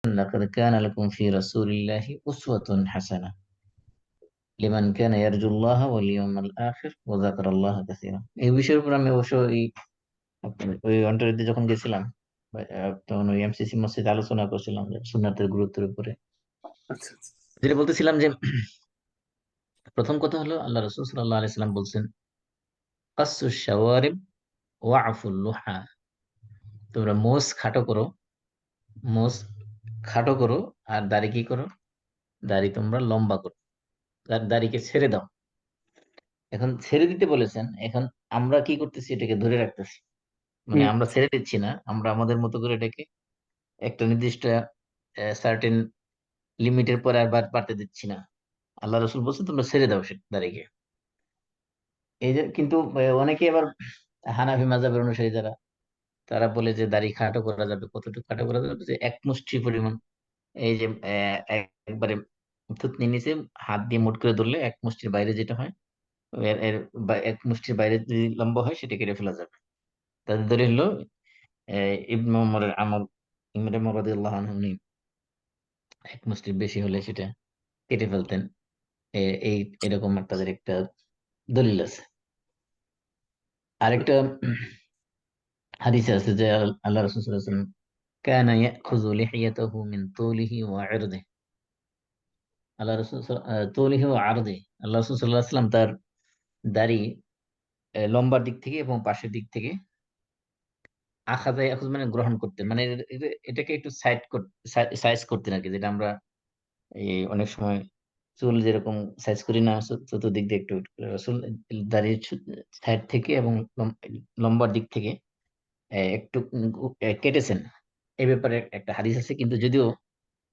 লাকাদ কানা লাকুম ফি রাসূলিল্লাহি উসওয়াতুন হাসানাহ লিমান কানা ইয়ারজুল্লাহ ওয়াল ইয়াউমাল আখির ওয়া যাকারাল্লাহা কাসীরা। এই বিষয়ের উপর আমি অবশ্য আপনার ওই অন্তর্দিতে যখন গেছিলাম তখন ওই এমসিসি মসজিদে আলোচনা করছিলাম যে সুন্নাতের গুরুত্বের উপরে। আচ্ছা আচ্ছা। যেটা বলতেছিলাম যে প্রথম কথা হলো আল্লাহ রাসূল সাল্লাল্লাহু আলাইহি সাল্লাম বলছেন কাসসুশ শাওয়ারিব ওয়া আফুল লুহা, তোমরা মোজ খাটো করো, মোজ খাটো করো, আর দাড়ি কি করো, দাড়ি তোমরা লম্বা করো, দাড়িকে ছেড়ে দাও। এখন ছেড়ে দিতে বলেছেন, এখন আমরা কি করতেছি, এটাকে ধরে রাখতেছি। মানে হুম। আমরা ছেড়ে দিচ্ছি না, আমরা আমাদের মতো করে এটাকে একটা নির্দিষ্ট সার্টেন লিমিটের পরে আর বাড়তে দিচ্ছি না। আল্লাহ রসুল বলছে তোমরা ছেড়ে দাও সে দাড়িকে। এই যে কিন্তু অনেকে আবার হানাফি মাযহাবের অনুসারী যারা, তারা বলে যে দাড়ি খাটো করা যাবে, কতটুকু খাটো করা যাবে, যে এক মুষ্টি পরিমাণ। এই যে একবারে থুতনি নিচে হাত দিয়ে মুঠ করে ধরলে এক মুষ্টির বাইরে যেটা হয়, এর এর এক মুষ্টির বাইরে যদি লম্বা হয় সেটা কেটে ফেলা যাবে। তাদের দলিল হলো ইবনে ওমরের আমল। ইবনে ওমর রাদিয়াল্লাহু আনহু উনি এক মুষ্টির বেশি হলে সেটা কেটে ফেলতেন। এই এরকম তাদের একটা দলিল আছে। আরেকটা হাদিসে আছে যে আল্লাহ রাসূল সাল্লাল্লাহু আলাইহি ওয়াসাল্লাম কানা ইয়াখুযু লিহিয়াতাহু মিন তুলিহি ওয়া ইরদিহি। আল্লাহ রাসূল তুলিহি ওয়া আরদিহি, আল্লাহ রাসূল সাল্লাল্লাহু আলাইহি ওয়াসাল্লাম তার দাড়ি লম্বার দিক থেকে এবং পাশের দিক থেকে আখাযা ইয়াখুয মানে গ্রহণ করতেন, মানে এটাকে একটু সাইজ করতেন আর কি, যেটা আমরা এই অনেক সময় চুল যেরকম সাইজ করি না, চতুর্দিক দিয়ে একটু একটু করে। রাসূল দাড়ির সাইড থেকে এবং লম্বার দিক থেকে একটু কেটেছেন। এই ব্যাপারে একটা হাদিস আছে, কিন্তু যদিও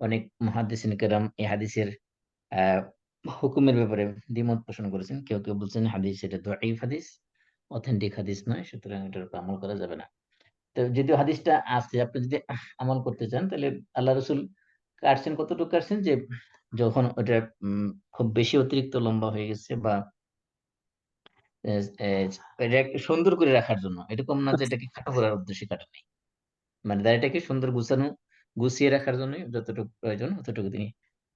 অনেক মুহাদ্দিসিন কেরাম এই হাদিসের আহ হুকুমের ব্যাপারে দ্বিমত পোষণ করেছেন। কেউ কেউ বলছেন হাদিস এটা দাঈফ হাদিস, অথেন্টিক হাদিস নয়, সুতরাং এটার উপর আমল করা যাবে না। তো যদিও হাদিসটা আছে, আপনি যদি আমল করতে চান তাহলে আল্লাহ রসুল কাটছেন, কতটুকু কাটছেন, যে যখন ওটা খুব বেশি অতিরিক্ত লম্বা হয়ে গেছে বা আহ, আহ, এটা একটু সুন্দর করে রাখার জন্য, এরকম না যে আচ্ছা এটাকে খাটো করার উদ্দেশ্যে কাটা নেই। মানে দাড়িটাকে সুন্দর গুছিয়ে রাখার জন্য যতটুকু প্রয়োজন ততটুকু তিনি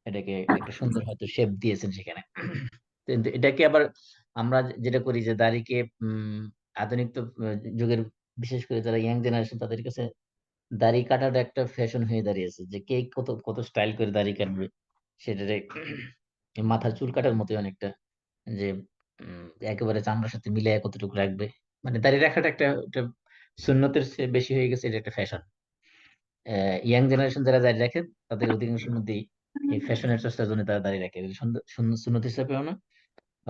এটাকে একটা সুন্দর হয়তো শেপ দিয়েছেন সেখানে। কিন্তু এটাকে আবার আমরা যেটা করি যে দাড়িকে আধুনিক তো যুগের, বিশেষ করে যারা ইয়াং জেনারেশন, তাদের কাছে দাড়ি কাটাটা একটা ফ্যাশন হয়ে দাঁড়িয়েছে, যে কে কত কত স্টাইল করে দাড়ি কাটবে সেটারে মাথার চুল কাটার মতো অনেকটা, যে একেবারে চামড়ার সাথে মিলে কতটুকু রাখবে। মানে দাড়ি রাখাটা একটা সুন্নতের চেয়ে বেশি হয়ে গেছে, এটা একটা ফ্যাশন। ইয়াং জেনারেশন যারা দাঁড়িয়ে রাখে তাদের অধিকাংশের মধ্যেই এই ফ্যাশনের চর্চার জন্য তারা দাঁড়িয়ে রাখে, এটা সুন্নত হিসাবেও না,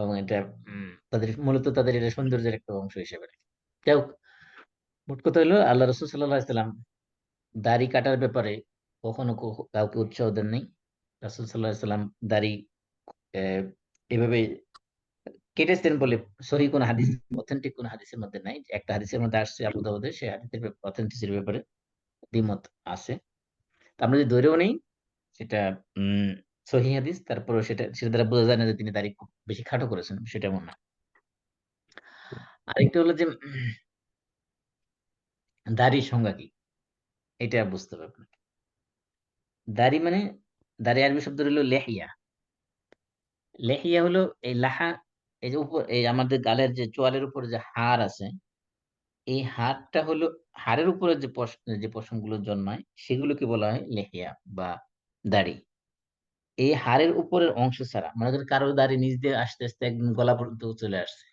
এবং এটা তাদের মূলত তাদের এটা সৌন্দর্যের একটা অংশ হিসেবে রাখে। যাই হোক, মোট কথা হলো আল্লাহ রসুল সাল্লাল্লাহু আলাইহি সাল্লাম দাড়ি কাটার ব্যাপারে কখনো কাউকে উৎসাহ দেন নাই। রাসূল সাল্লাল্লাহু আলাইহি সাল্লাম দাড়ি আহ, এভাবে কেটেছেন বলে সহি কোন হাদিস, অথেন্টিক কোন হাদিসের মধ্যে নাই। একটা হাদিসের মধ্যে আসছে আবু দাউদে, সেই হাদিসের অথেন্টিসিটির ব্যাপারে দ্বিমত আছে। তা আমরা যদি ধরেও নেই সেটা উম সহি হাদিস, তারপরে সেটা দ্বারা বোঝা যায় না যে তিনি দাড়ি খুব বেশি খাটো করেছেন, সেটা এমন না। আরেকটা হলো যে দাড়ির সংজ্ঞা কি, এটা বুঝতে হবে আপনাকে। দাড়ি মানে, দাড়ি আরবি শব্দ হলো লেহিয়া। লেহিয়া হলো এই লাহা, এই যে উপর এই আমাদের গালের যে চোয়ালের উপরে যে হাড় আছে, এই হাড়টা হলো, হাড়ের উপরে যে পশমগুলো জন্মায় সেগুলোকে বলা হয় লেহিয়া বা দাড়ি। এই হাড়ের উপরের অংশ ছাড়া, মনে করেন কারো দাড়ি নিচ দিয়ে আস্তে আস্তে একদম গলা পর্যন্ত চলে আসছে,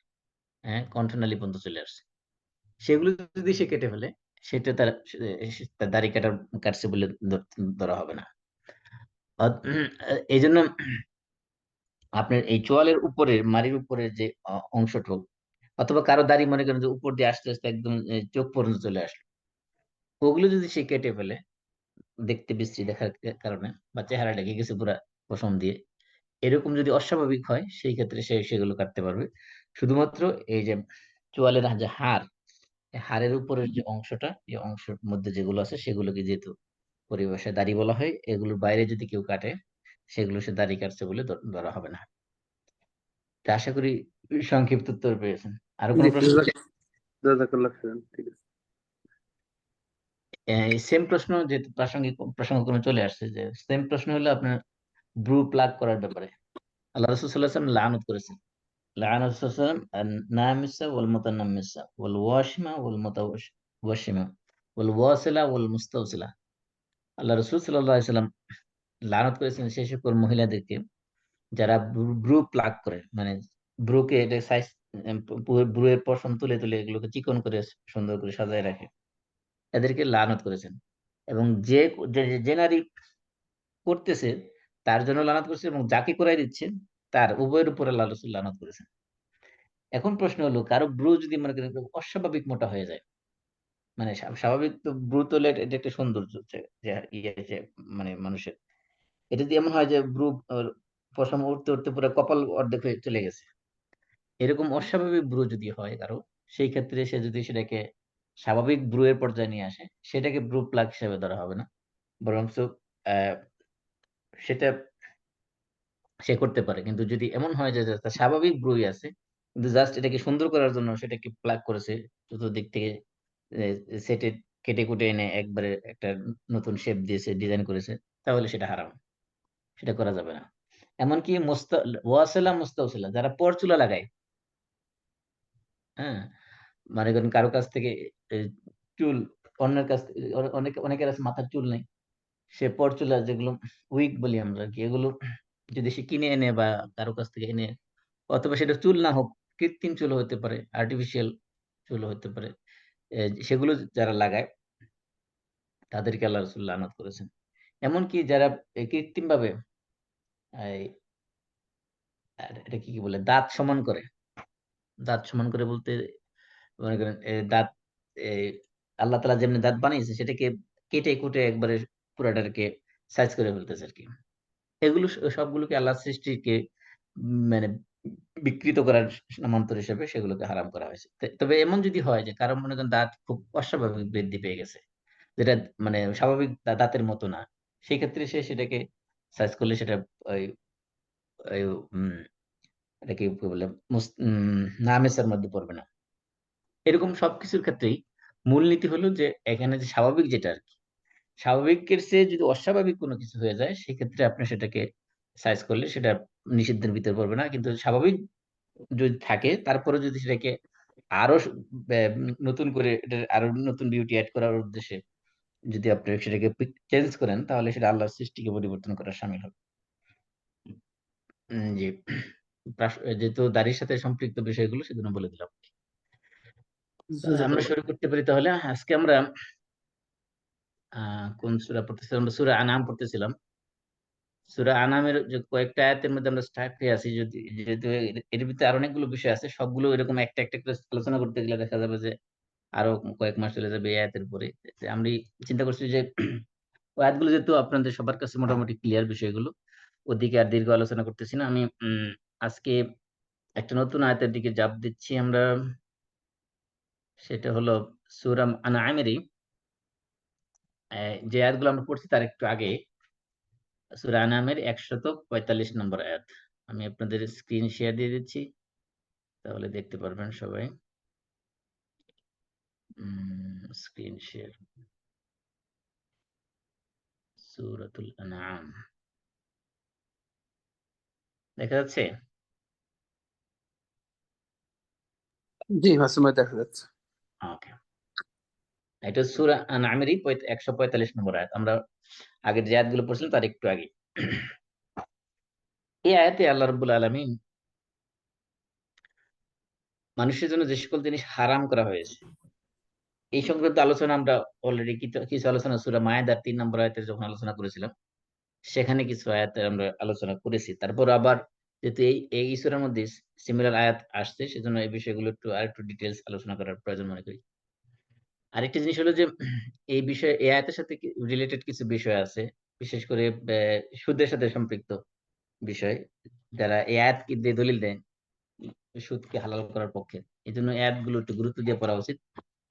হ্যাঁ, কণ্ঠনালী পর্যন্ত চলে আসছে, সেগুলো যদি সে কেটে ফেলে, সেটা তার দাড়ি কাটছে বলে ধরা হবে না। এই জন্য আপনার এই চোয়ালের উপরের মাড়ির উপরের যে অংশটুকু, অথবা কারো দাড়ি মনে করেন যে উপর দিয়ে আস্তে আস্তে একদম চোখ পর্যন্ত চলে আসলো, ওগুলো যদি সে কেটে ফেলে দেখতে বিশ্রী দেখার কারণে, বা চেহারা লেগে গেছে পুরা পশম দিয়ে, এরকম যদি অস্বাভাবিক হয়, সেই ক্ষেত্রে সে সেগুলো কাটতে পারবে। শুধুমাত্র এই যে চোয়ালের যে হাড়, এই হাড়ের উপরের যে অংশটা, এই অংশের মধ্যে যেগুলো আছে সেগুলোকে যেহেতু পরিভাষায় দাড়ি বলা হয়, এগুলোর বাইরে যদি কেউ কাটে সেগুলো সে দাড়ি কাটছে বলে ধরা হবে না। তা আশা করি সংক্ষিপ্ত উত্তর পেয়েছেন। আরো জি, কোনো প্রশ্ন? জাযাকাল্লাহ খাইরান। ঠিক আছে। সেম প্রশ্ন যেহেতু প্রাসঙ্গিক প্রসঙ্গক্রমে চলে আসছে, যে সেম প্রশ্ন হলো আপনার ব্রু প্লাগ করার ব্যাপারে। আল্লাহ রাসূল সাল্লাল্লাহু আলাইহি ওয়াসাল্লাম লানত করেছেন। লাআনা রাসূল সাল্লাল্লাহু আলাইহি ওয়াসাল্লাম আন-নামিসা ওয়াল মুতানাম্মিসা ওয়াল ওয়াশিমা ওয়াল মুতাওয়াশিমা ওয়াল ওয়াসিলা ওয়াল মুস্তাওসিলা। আল্লাহ রাসূল সাল্লাল্লাহু আলাইহি ওয়াসাল্লাম লানত করেছেন সেই সকল মহিলাদেরকে যারা ব্রু প্লাগ করে, মানে ব্রুকে এটা সাইজ, ব্রু এর পশম তুলে তুলে এগুলোকে চিকন করে সুন্দর করে সাজায় রাখে, এদেরকে লানত করেছেন। এবং যে যে যে নারী করতেছে তার জন্য লানত করেছে, এবং যাকে করাই দিচ্ছে তার উভয়ের উপরে আল্লাহ রাসূল লানত করেছেন। এখন প্রশ্ন হলো, কারো ব্রু যদি মনে করেন অস্বাভাবিক মোটা হয়ে যায়, মানে স্বাভাবিক তো ব্রু তো এটা একটা সৌন্দর্য, যে যে মানে মানুষের, এটা যদি এমন হয় যে ব্রু পশম উঠতে উঠতে পুরো কপাল অর্ধেক হয়ে চলে গেছে, এরকম অস্বাভাবিক ব্রু যদি হয় কারো, সেই ক্ষেত্রে সে যদি সেটাকে স্বাভাবিক ব্রু এর পর্যায়ে নিয়ে আসে, সেটাকে ব্রু প্লাগ হিসেবে ধরা হবে না, বরং সেটা সে করতে পারে। কিন্তু যদি এমন হয় যে তার স্বাভাবিক ব্রুই আছে, কিন্তু জাস্ট এটাকে সুন্দর করার জন্য সেটাকে প্লাগ করেছে চতুর্দিক থেকে, সেটে কেটে কুটে এনে একবারে একটা নতুন শেপ দিয়েছে, ডিজাইন করেছে, তাহলে সেটা হারাম, সেটা করা যাবে না। এমনকি ওয়াসেলা মুস্তাউসিলা যারা পরচুলা লাগায়, হ্যাঁ, মানে করেন কারো কাছ থেকে এই চুল, অন্যের কাছ থেকে, অনেকের আছে মাথার চুল নাই, সে পরচুলা যেগুলো উইগ বলি আমরা আর কি, এগুলো যদি সে কিনে এনে বা কারো কাছ থেকে এনে, অথবা সেটা চুল না হোক, কৃত্রিম চুল হতে পারে, আর্টিফিশিয়াল চুল হতে পারে, সেগুলো যারা লাগায় তাদেরকে আল্লাহ রাসূল লানত করেছেন। এমনকি যারা কৃত্রিম ভাবে এটা কি কি বলে, দাঁত সমান করে, দাঁত সমান করে বলতে মনে করেন দাঁত, এ, আল্লাহ তাআলা যেমনি দাঁত বানিয়েছে সেটাকে কেটে কুটে একবারে পুরাটাকে সাইজ করে ফেলতেছে আর কি। এগুলো সবগুলোকে আল্লাহর সৃষ্টিকে মানে বিকৃত করার নামান্তর হিসেবে সেগুলোকে হারাম করা হয়েছে। তবে এমন যদি হয় যে কারো মনে করেন দাঁত খুব অস্বাভাবিক বৃদ্ধি পেয়ে গেছে, যেটা মানে স্বাভাবিক দাঁতের মতো না, সেই ক্ষেত্রে সে সেটাকে সাইজ করলে সেটা ওই ওই উম এটাকে কি বলে, নামেসের মধ্যে পড়বে না। এরকম সবকিছুর ক্ষেত্রেই মূলনীতি হলো যে এখানে যে স্বাভাবিক যেটা আরকি, স্বাভাবিকের চেয়ে যদি অস্বাভাবিক কোনো কিছু হয়ে যায়, সেক্ষেত্রে আপনি সেটাকে সাইজ করলে সেটা নিষিদ্ধের ভিতরে পড়বে না। কিন্তু স্বাভাবিক যদি থাকে, তারপরে যদি সেটাকে আরো নতুন করে এটার আরো নতুন বিউটি এড করার উদ্দেশ্যে যদি আপনি সেটাকে চেঞ্জ করেন, তাহলে সেটা আল্লাহর সৃষ্টিকে পরিবর্তন করার শামিল হবে। জি। যেহেতু দাড়ির সাথে সম্পৃক্ত বিষয়গুলো সেজন্য বলে দিলাম। আমরা জাযাকাল্লাহ। শুরু করতে পারি তাহলে। আজকে আমরা কোন সূরা পড়তেছিলাম? আমরা সূরা আনাম পড়তেছিলাম। সূরা আনামের যে কয়েকটা আয়াতের মধ্যে আমরা স্টাক হয়ে আছি, যদি যেহেতু এর ভিতরে আরো অনেকগুলো বিষয় আছে, সবগুলো এরকম একটা একটা করে আলোচনা করতে গেলে দেখা যাবে যে আরো কয়েক মাস চলে যাবে এই আয়াতের উপরে। আমি চিন্তা করছি যে ওই আয়াতগুলো যেহেতু আপনাদের সবার কাছে মোটামুটি ক্লিয়ার বিষয়গুলো, ওদিকে আর দীর্ঘ আলোচনা করতেছি না। আমি আজকে একটা নতুন আয়াতের দিকে জাপ দিচ্ছি আমরা। সেটা হলো সূরা আনআমেরই যে আয়াতগুলো আমরা পড়ছি তার একটু আগে, সূরা আনআমের ১৪৫ নম্বর আয়াত। আমি আপনাদের স্ক্রিন শেয়ার দিয়ে দিচ্ছি, তাহলে দেখতে পারবেন সবাই। স্ক্রিন শেয়ার, সূরাতুল আনআম দেখা যাচ্ছে? জি, মাসুমে দেখা যাচ্ছে। ওকে। এটা সূরা আনআমেরই ১৪৫ নম্বর আয়াত। আমরা আগের যে আয়াতগুলো পড়ছিলাম তার একটু আগে। এই আয়াতে আল্লাহ রাব্বুল আলামিন মানুষের জন্য যে সকল জিনিস হারাম করা হয়েছে, এই সংক্রান্ত আলোচনা আমরা অলরেডি কিছু আলোচনা সূরা মায়েদার ৩ নম্বর আয়াতে যখন আলোচনা করেছিলাম, সেখানে কিছু আয়াতে আমরা আলোচনা করেছি। তারপর আবার যেহেতু এই সূরার মধ্যে সিমিলার আয়াত আসছে, সেজন্য এই বিষয়গুলো আরেকটু ডিটেইলস আলোচনা করার প্রয়োজন মনে করি। আরেকটা জিনিস হলো যে এই বিষয়ে এই আয়াতের সাথে রিলেটেড কিছু বিষয় আছে। বিশেষ করে সুদের সাথে সম্পৃক্ত বিষয়। যারা এই আয়াতকে দিয়ে দলিল দেন সুদকে হালাল করার পক্ষে। এজন্য এই আয়াতগুলো একটু গুরুত্ব দিয়ে পড়া উচিত।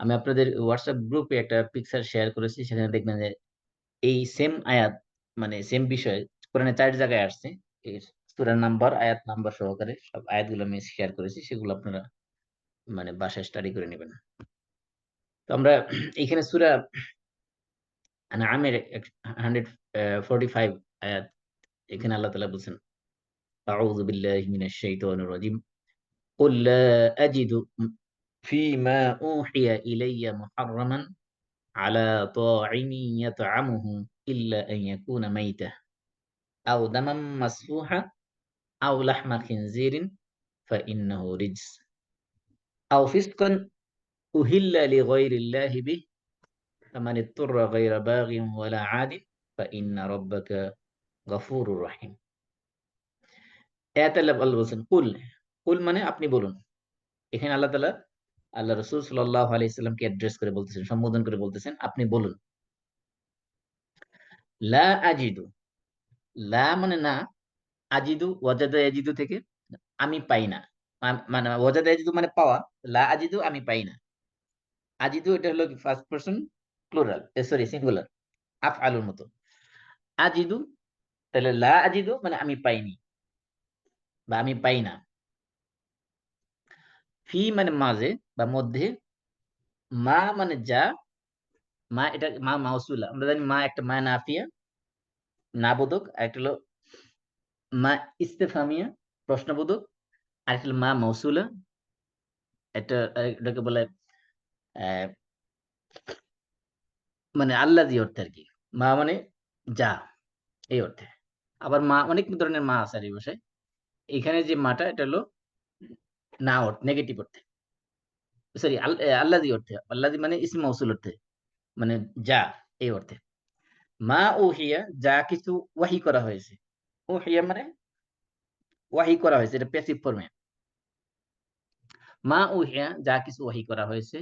আমি আপনাদের WhatsApp গ্রুপে একটা পিকচার শেয়ার করেছি। সেখানে দেখবেন যে এই সেম আয়াত, মানে সেম বিষয় কোরআনে ৪ জায়গায় আসছে। এই সূরার নাম্বার, আয়াত নাম্বার সহকারে সব আয়াতগুলো আমি শেয়ার করেছি। সেগুলো আপনারা মানে বাসায় স্টাডি করে নিবেন। তো আমরা এখানে আনআমের 145 আয়াত, এখানে আল্লাহ তাআলা বলছেন, আউযু বিল্লাহি মিনাশ শাইতানির রাজিম, কুল লা আজিদু ফীমা উহিয়া ইলাইয়া মুহাররামান আলা তা'iমিন ইয়াত'আমুহু ইল্লা আন ইয়াকুনা মাইতাহ আও দামাম মাসফুহা আও লাহমা খিনজিরিন ফাইন্নাহু রিজস আও ফিসকান উহিল্লা লিগাইরিল্লাহি বিহি ফামান ইত্তুররা গায়রা বাগিন ওয়ালা আদিন ফাইন্না রাব্বাকা গফুরুর রহিম। আয়াতে আল্লাহ বলছেন কুল, কুল মানে আপনি বলুন। এখানে আল্লাহ তাআলা আল্লাহ রাসূল সাল্লাল্লাহু আলাইহি সাল্লামকে অ্যাড্রেস করে বলতেছেন, সম্বোধন করে বলতেছেন, আপনি বলুন। লা আজিদু, লা মানে না, আজিদু ওয়াজাদা ইয়াজিদু থেকে আমি পাই না। মানে ওয়াজাদা ইয়াজিদু মানে পাওয়া, লা আজিদু আমি পাই না। আজিদু এটা হলো কি first person plural, sorry singular, আফআলুর মতো। আজিদু, তাহলে লা আজিদু মানে আমি পাইনি বা আমি পাই না। ফি মানে মাঝে বা মধ্যে, মা মানে যা, মা এটা মা মাউসুলা, আমরা জানি মা একটা মা নাফিয়া না বোধক, আরেকটা হলো মা ইস্তেফামিয়া প্রশ্নবোধক, আরেকটা হলো মা মাউসুলা, এটাকে বলে আহ, মানে আল্লাজি অর্থে আর কি। মা মানে যা, এই অর্থে। আবার মা অনেক ধরনের মা আছে আর এই ভাষায়। এখানে যে মাটা এটা হলো না অর্থ, নেগেটিভ অর্থে, সরি আল্লাজি অর্থে, আল্লাজি মানে ইসম মৌসুল অর্থে, মানে যা, এই অর্থে। মা উহিয়া যা কিছু ওয়াহি করা হয়েছে, উহিয়া মানে ওয়াহি করা হয়েছে, এটা প্যাসিভ ফর্মে। মা উহিয়া যা কিছু ওয়াহি করা হয়েছে,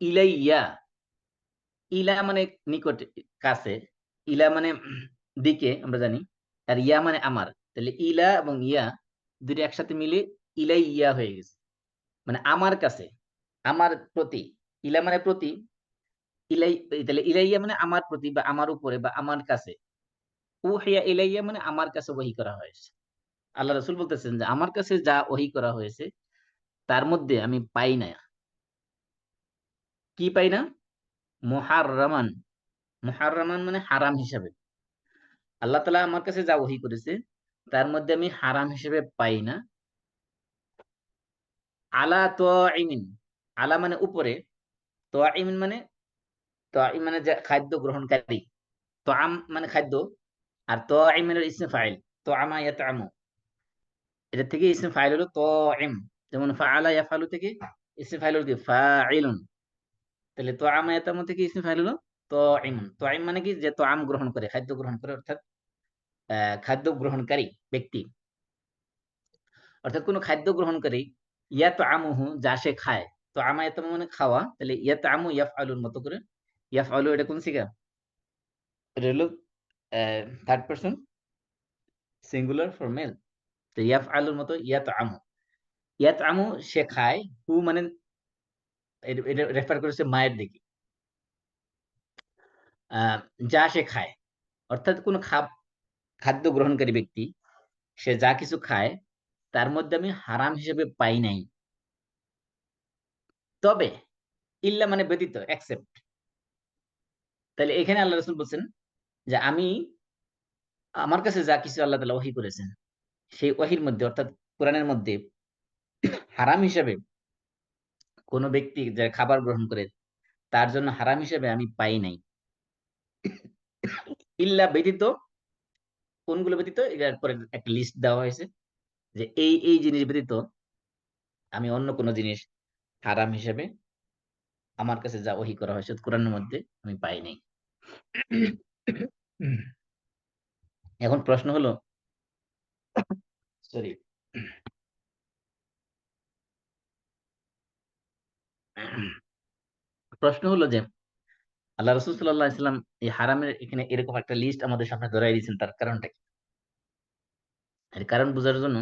ইলাইয়া, ইলা মানে নিকট, কাছে, ইলা মানে দিকে আমরা জানি, আর ইয়া মানে আমার, তাহলে ইলা এবং ইয়া দুটো একসাথে মিলে ইলাইয়া হয়ে গেছে, মানে আমার কাছে, আমার প্রতি। ইলা মানে প্রতি, ইলাই, তাহলে ইলাইয়া মানে আমার প্রতি বা আমার উপরে বা আমার কাছে। উহিয়া ইলাইয়া মানে আমার কাছে ওহী করা হয়েছে। আল্লাহ রাসূল বলতেছেন যে আমার কাছে যা ওহী করা হয়েছে তার মধ্যে আমি পাই না, কি পাই না, মুহাররামান, মুহাররামান মানে হারাম হিসাবে। আল্লাহ তাআলা আমার কাছে যা ওহী করেছে তার মধ্যে আমি হারাম হিসেবে পাই না। আলা তাইমিন, আলা মানে উপরে, তাইমিন মানে, তাইম মানে যে খাদ্য গ্রহণকারী, তাআম মানে খাদ্য, আর তাইমিনের ইসম ফাইল, তাআমা ইয়াতআমু, এটা থেকে ইসম ফাইল হলো তাইম। যেমন ফাআলা ইয়াফআলু থেকে ইসম ফাইল হলো কি ফাইলুন, তাহলে তাআমা ইয়াতআমু থেকে ইসম ফাইল হলো তাইমুন। তাইম মানে কি, যে তাআম গ্রহণ করে, খাদ্য গ্রহণ করে, অর্থাৎ খাদ্য গ্রহণকারী ব্যক্তি, অর্থাৎ কোন খাদ্য গ্রহণকারী, ইয়াতআমুহু যা সে খায়, তো আমা ইয়াতামু মানে খাওয়া, তাহলে ইয়াতআমু ইয়াফআলুর মতো করে, ইয়াফআলু এটা কোন সিগা, এটা হলো third person singular for mail, তো ইয়াফআলুর মতো ইয়াতআমু, ইয়াতআমু সে খায়, হু মানে এটা রেফার করেছে মায়ের দিকে, আহ, যা সে খায়, অর্থাৎ কোন খাদ্য গ্রহণকারী ব্যক্তি সে যা কিছু খায় তার মধ্যে আমি হারাম হিসেবে পাই নাই, তবে ইল্লা মানে ব্যতীত, এক্সেপ্ট। তাহলে এখানে আল্লাহ রাসূল বলছেন যে আমি, আমার কাছে যা কিছু আল্লাহ তাআলা ওহী করেছেন সেই ওহীর মধ্যে, অর্থাৎ কোরআনের মধ্যে হারাম হিসেবে কোন ব্যক্তি যে খাবার গ্রহণ করে তার জন্য হারাম হিসেবে আমি পাই নাই, ইল্লা ব্যতীত, কোনগুলো ব্যতীত, এর পরে একটা লিস্ট দেওয়া হয়েছে যে এই এই জিনিস ব্যতীত আমি অন্য কোন জিনিস হারাম হিসেবে আমার কাছে যা ওহী করা হয়েছে কোরআনের মধ্যে আমি পাই নাই। এখন প্রশ্ন হলো, সরি, প্রশ্ন হলো যে আল্লাহ রাসূল সাল্লাল্লাহু আলাইহি সাল্লাম এই হারামের এখানে এরকম একটা লিস্ট আমাদের সামনে ধরাই দিয়েছেন, তার কারণটা কি? এর কারণ বোঝার জন্য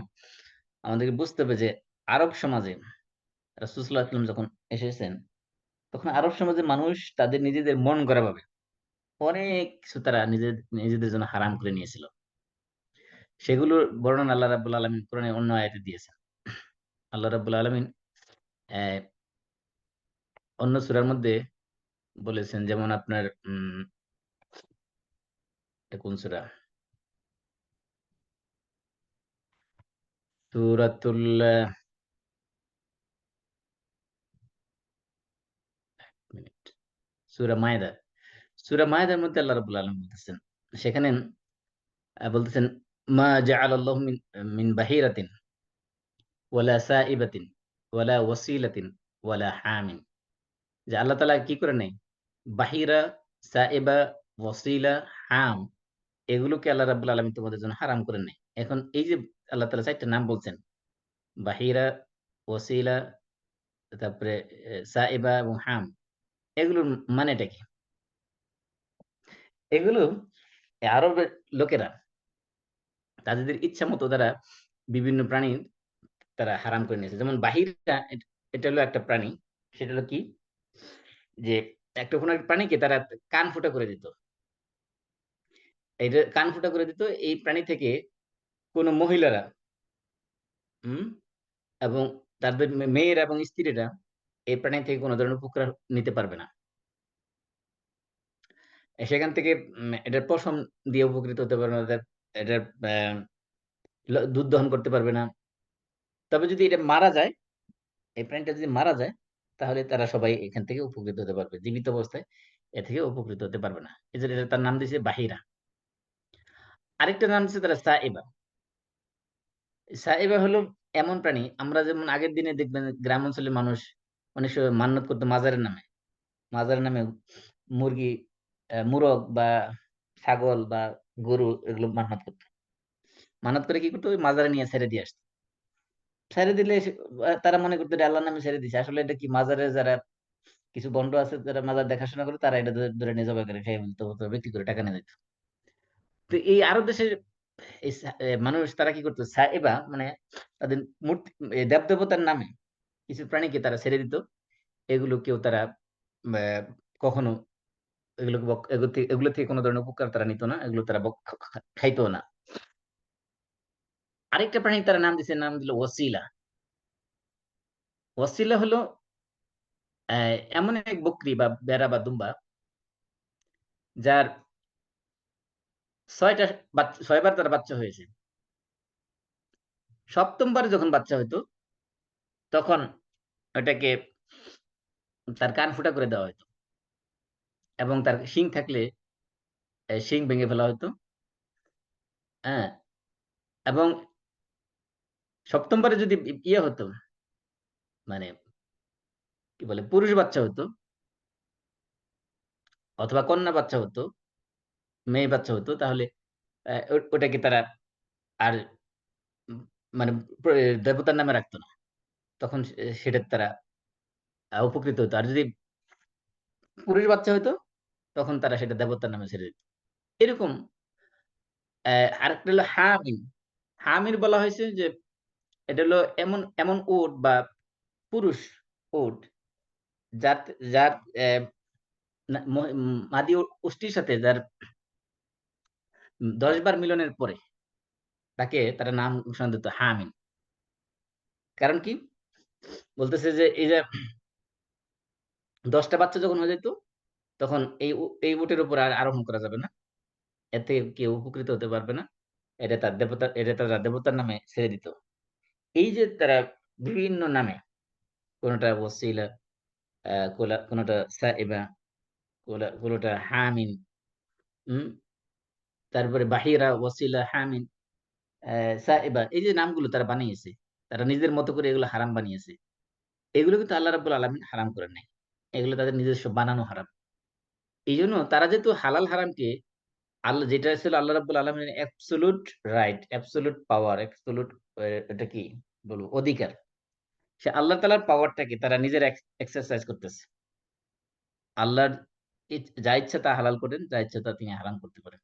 আমাদেরকে বুঝতে হবে যে আরব সমাজে রাসূল সাল্লাল্লাহু আলাইহি সাল্লাম যখন এসেছেন তখন আরব সমাজে মানুষ তাদের নিজেদের মন গড়া ভাবে অনেক কিছু তারা নিজেদের জন্য হারাম করে নিয়েছিল। সেগুলোর বর্ণনা আল্লাহ রাব্বুল আলামিন কোরআনের অন্য আয়াতে দিয়েছেন। আল্লাহ রাব্বুল আলামিন আহ, অন্য সূরার মধ্যে বলেছেন, যেমন আপনার এটা কোন সূরা? সূরাতুল মিনিট সূরা মায়েদা। সূরা মায়েদার মধ্যে আল্লাহ রাব্বুল আলামিন বলতেছেন, সেখানে বলতেছেন, মা জাআলাল্লাহু মিন মিন বাহিরাতিন ওয়ালা সাইবাতিন ওয়ালা ওয়াসিলাতিন ওয়ালা হামিন। যে আল্লাহ তাআলা কি করে নাই? বাহিরা, সাইবা, ওয়াসিলা, হাম এগুলোকে আল্লাহ রাব্বুল আলামিন তোমাদের জন্য হারাম করেন নাই। এখন এই যে আল্লাহ তাআলা ৪ টা নাম বলছেন, বাহিরা, ওয়াসিলা, তারপরে সাইবা এবং হাম, এগুলোর মানেটা কি? এগুলো আরবের লোকেরা তাদের ইচ্ছা মতো তারা বিভিন্ন প্রাণী তারা হারাম করে নিয়েছে। যেমন বাহিরটা এটা হলো একটা প্রাণী। সেটা হলো কি? যে একটা কোনো একটা প্রাণীকে তারা কান ফুটা করে দিত। এটা কান ফুটা করে দিত। এই প্রাণী থেকে কোন মহিলারা হুম? এবং তাদের মেয়েরা এবং স্ত্রীরা এই প্রাণী থেকে কোন ধরনের উপকার নিতে পারবে না। সেখান থেকে এটার পশম দিয়ে উপকৃত হতে পারবে না। এটার দুধ দহন করতে পারবে না। তবে যদি এটা মারা যায়, এই প্রাণীটা যদি মারা যায়, তাহলে তারা সবাই এখান থেকে উপকৃত হতে পারবে। জীবিত অবস্থায় এ থেকে উপকৃত হতে পারবে না। এজন্য তার নাম দিয়েছে বাহিরা। আরেকটা নাম দিয়েছে তারা সাইবা। সাইবা হলো এমন প্রাণী, আমরা যেমন আগের দিনে দেখবেন গ্রাম অঞ্চলের মানুষ অনেক সময় মান্যত করতো মাজারের নামে। মাজারের নামে মুরগি, মুরগ বা ছাগল বা গরু এগুলো মান্যত করতো। মান্যত করে কি করতো? ওই মাজারে নিয়ে ছেড়ে দিয়ে আসতো। ছেড়ে দিলে তারা মনে করতো এটা আল্লাহর নামে ছেড়ে দিছে। আসলে এটা কি মাজারে যারা কিছু বন্ড আছে যারা মাজার দেখাশোনা করে তারা এটা ধরে নিয়ে জবাই করে খেয়ে ফেলতো, অথবা বিক্রি করে টাকা নিয়ে যেত। তো এই আরব দেশের এই মানুষ তারা কি করতো? সাইবা মানে তাদের মূর্তি, দেবদেবতার নামে কিছু প্রাণীকে তারা ছেড়ে দিত। এগুলো কেউ তারা আহ, কখনো এগুলো থেকে কোনো ধরনের উপকার তারা নিত না। এগুলো তারা খাইতো না। আরেকটা প্রাণী তারা নাম দিছে, নাম দিল ওয়াসিলা। ওয়াসিলা হলো এমন এক বকরি বা বেড়া বা দুম্বা যার ৬টা ৬ বার তার বাচ্চা হয়েছে। সপ্তমবার যখন বাচ্চা হইতো তখন ওটাকে তার কান ফুটা করে দেওয়া হতো এবং তার শিং থাকলে শিং ভেঙে ফেলা হতো। হ্যাঁ, এবং সপ্তমবারে যদি ইয়ে হতো, মানে কি বলে, পুরুষ বাচ্চা হতো অথবা কন্যা বাচ্চা হতো, মেয়ে বাচ্চা হতো, তাহলে ওটাকে তারা আর উম মানে দেবতার নামে রাখতো না। তখন সেটা তারা উপকৃত হতো। আর যদি পুরুষ বাচ্চা হতো তখন তারা সেটা দেবতার নামে ছেড়ে দিত। এরকম আরেকটা হলো হামিম। হামির বলা হয়েছে যে এটা হলো এমন এমন উট বা পুরুষ উট যার যার মাদি উষ্টির সাথে যার ১০ বার মিলনের পরে তাকে তারা নাম ঘোষণা দিত হামিম। কারণ কি? বলতেছে যে এই যে ১০টা বাচ্চা যখন হয়ে যেত তখন এই উটের উপর আর আরোহণ করা যাবে না। এতে কেউ উপকৃত হতে পারবে না। এটা তারা দেবতার নামে ছেড়ে দিত। এই যে তারা বিভিন্ন নামে, কোনটা ওসিলা, কোনটা সাইবা, কোনটা হামিন, হুম? তারপরে বাহিরা, ওসিলা, হামিন, সাইবা, এই যে নামগুলো তারা বানিয়েছে, তারা নিজের মতো করে এগুলো হারাম বানিয়েছে। এগুলো কিন্তু আল্লাহ রাব্বুল আলামিন হারাম করেন নাই। এগুলো তাদের নিজস্ব বানানো হারাম। এইজন্য তারা যেহেতু হালাল হারামকে আল্লাহ, যেটা ছিল আল্লাহ রাব্বুল আলামিনের অ্যাবসোলিউট রাইট, অ্যাবসোলিউট পাওয়ার, অ্যাবসোলিউট এটা কি বলবো, অধিকার। সে আল্লাহ তাআলার পাওয়ারটাকে তারা নিজেরা এক্সারসাইজ করতেছে। আল্লাহর যা ইচ্ছা তা হালাল করেন, যা ইচ্ছা তা তিনি হারাম করতে পারেন।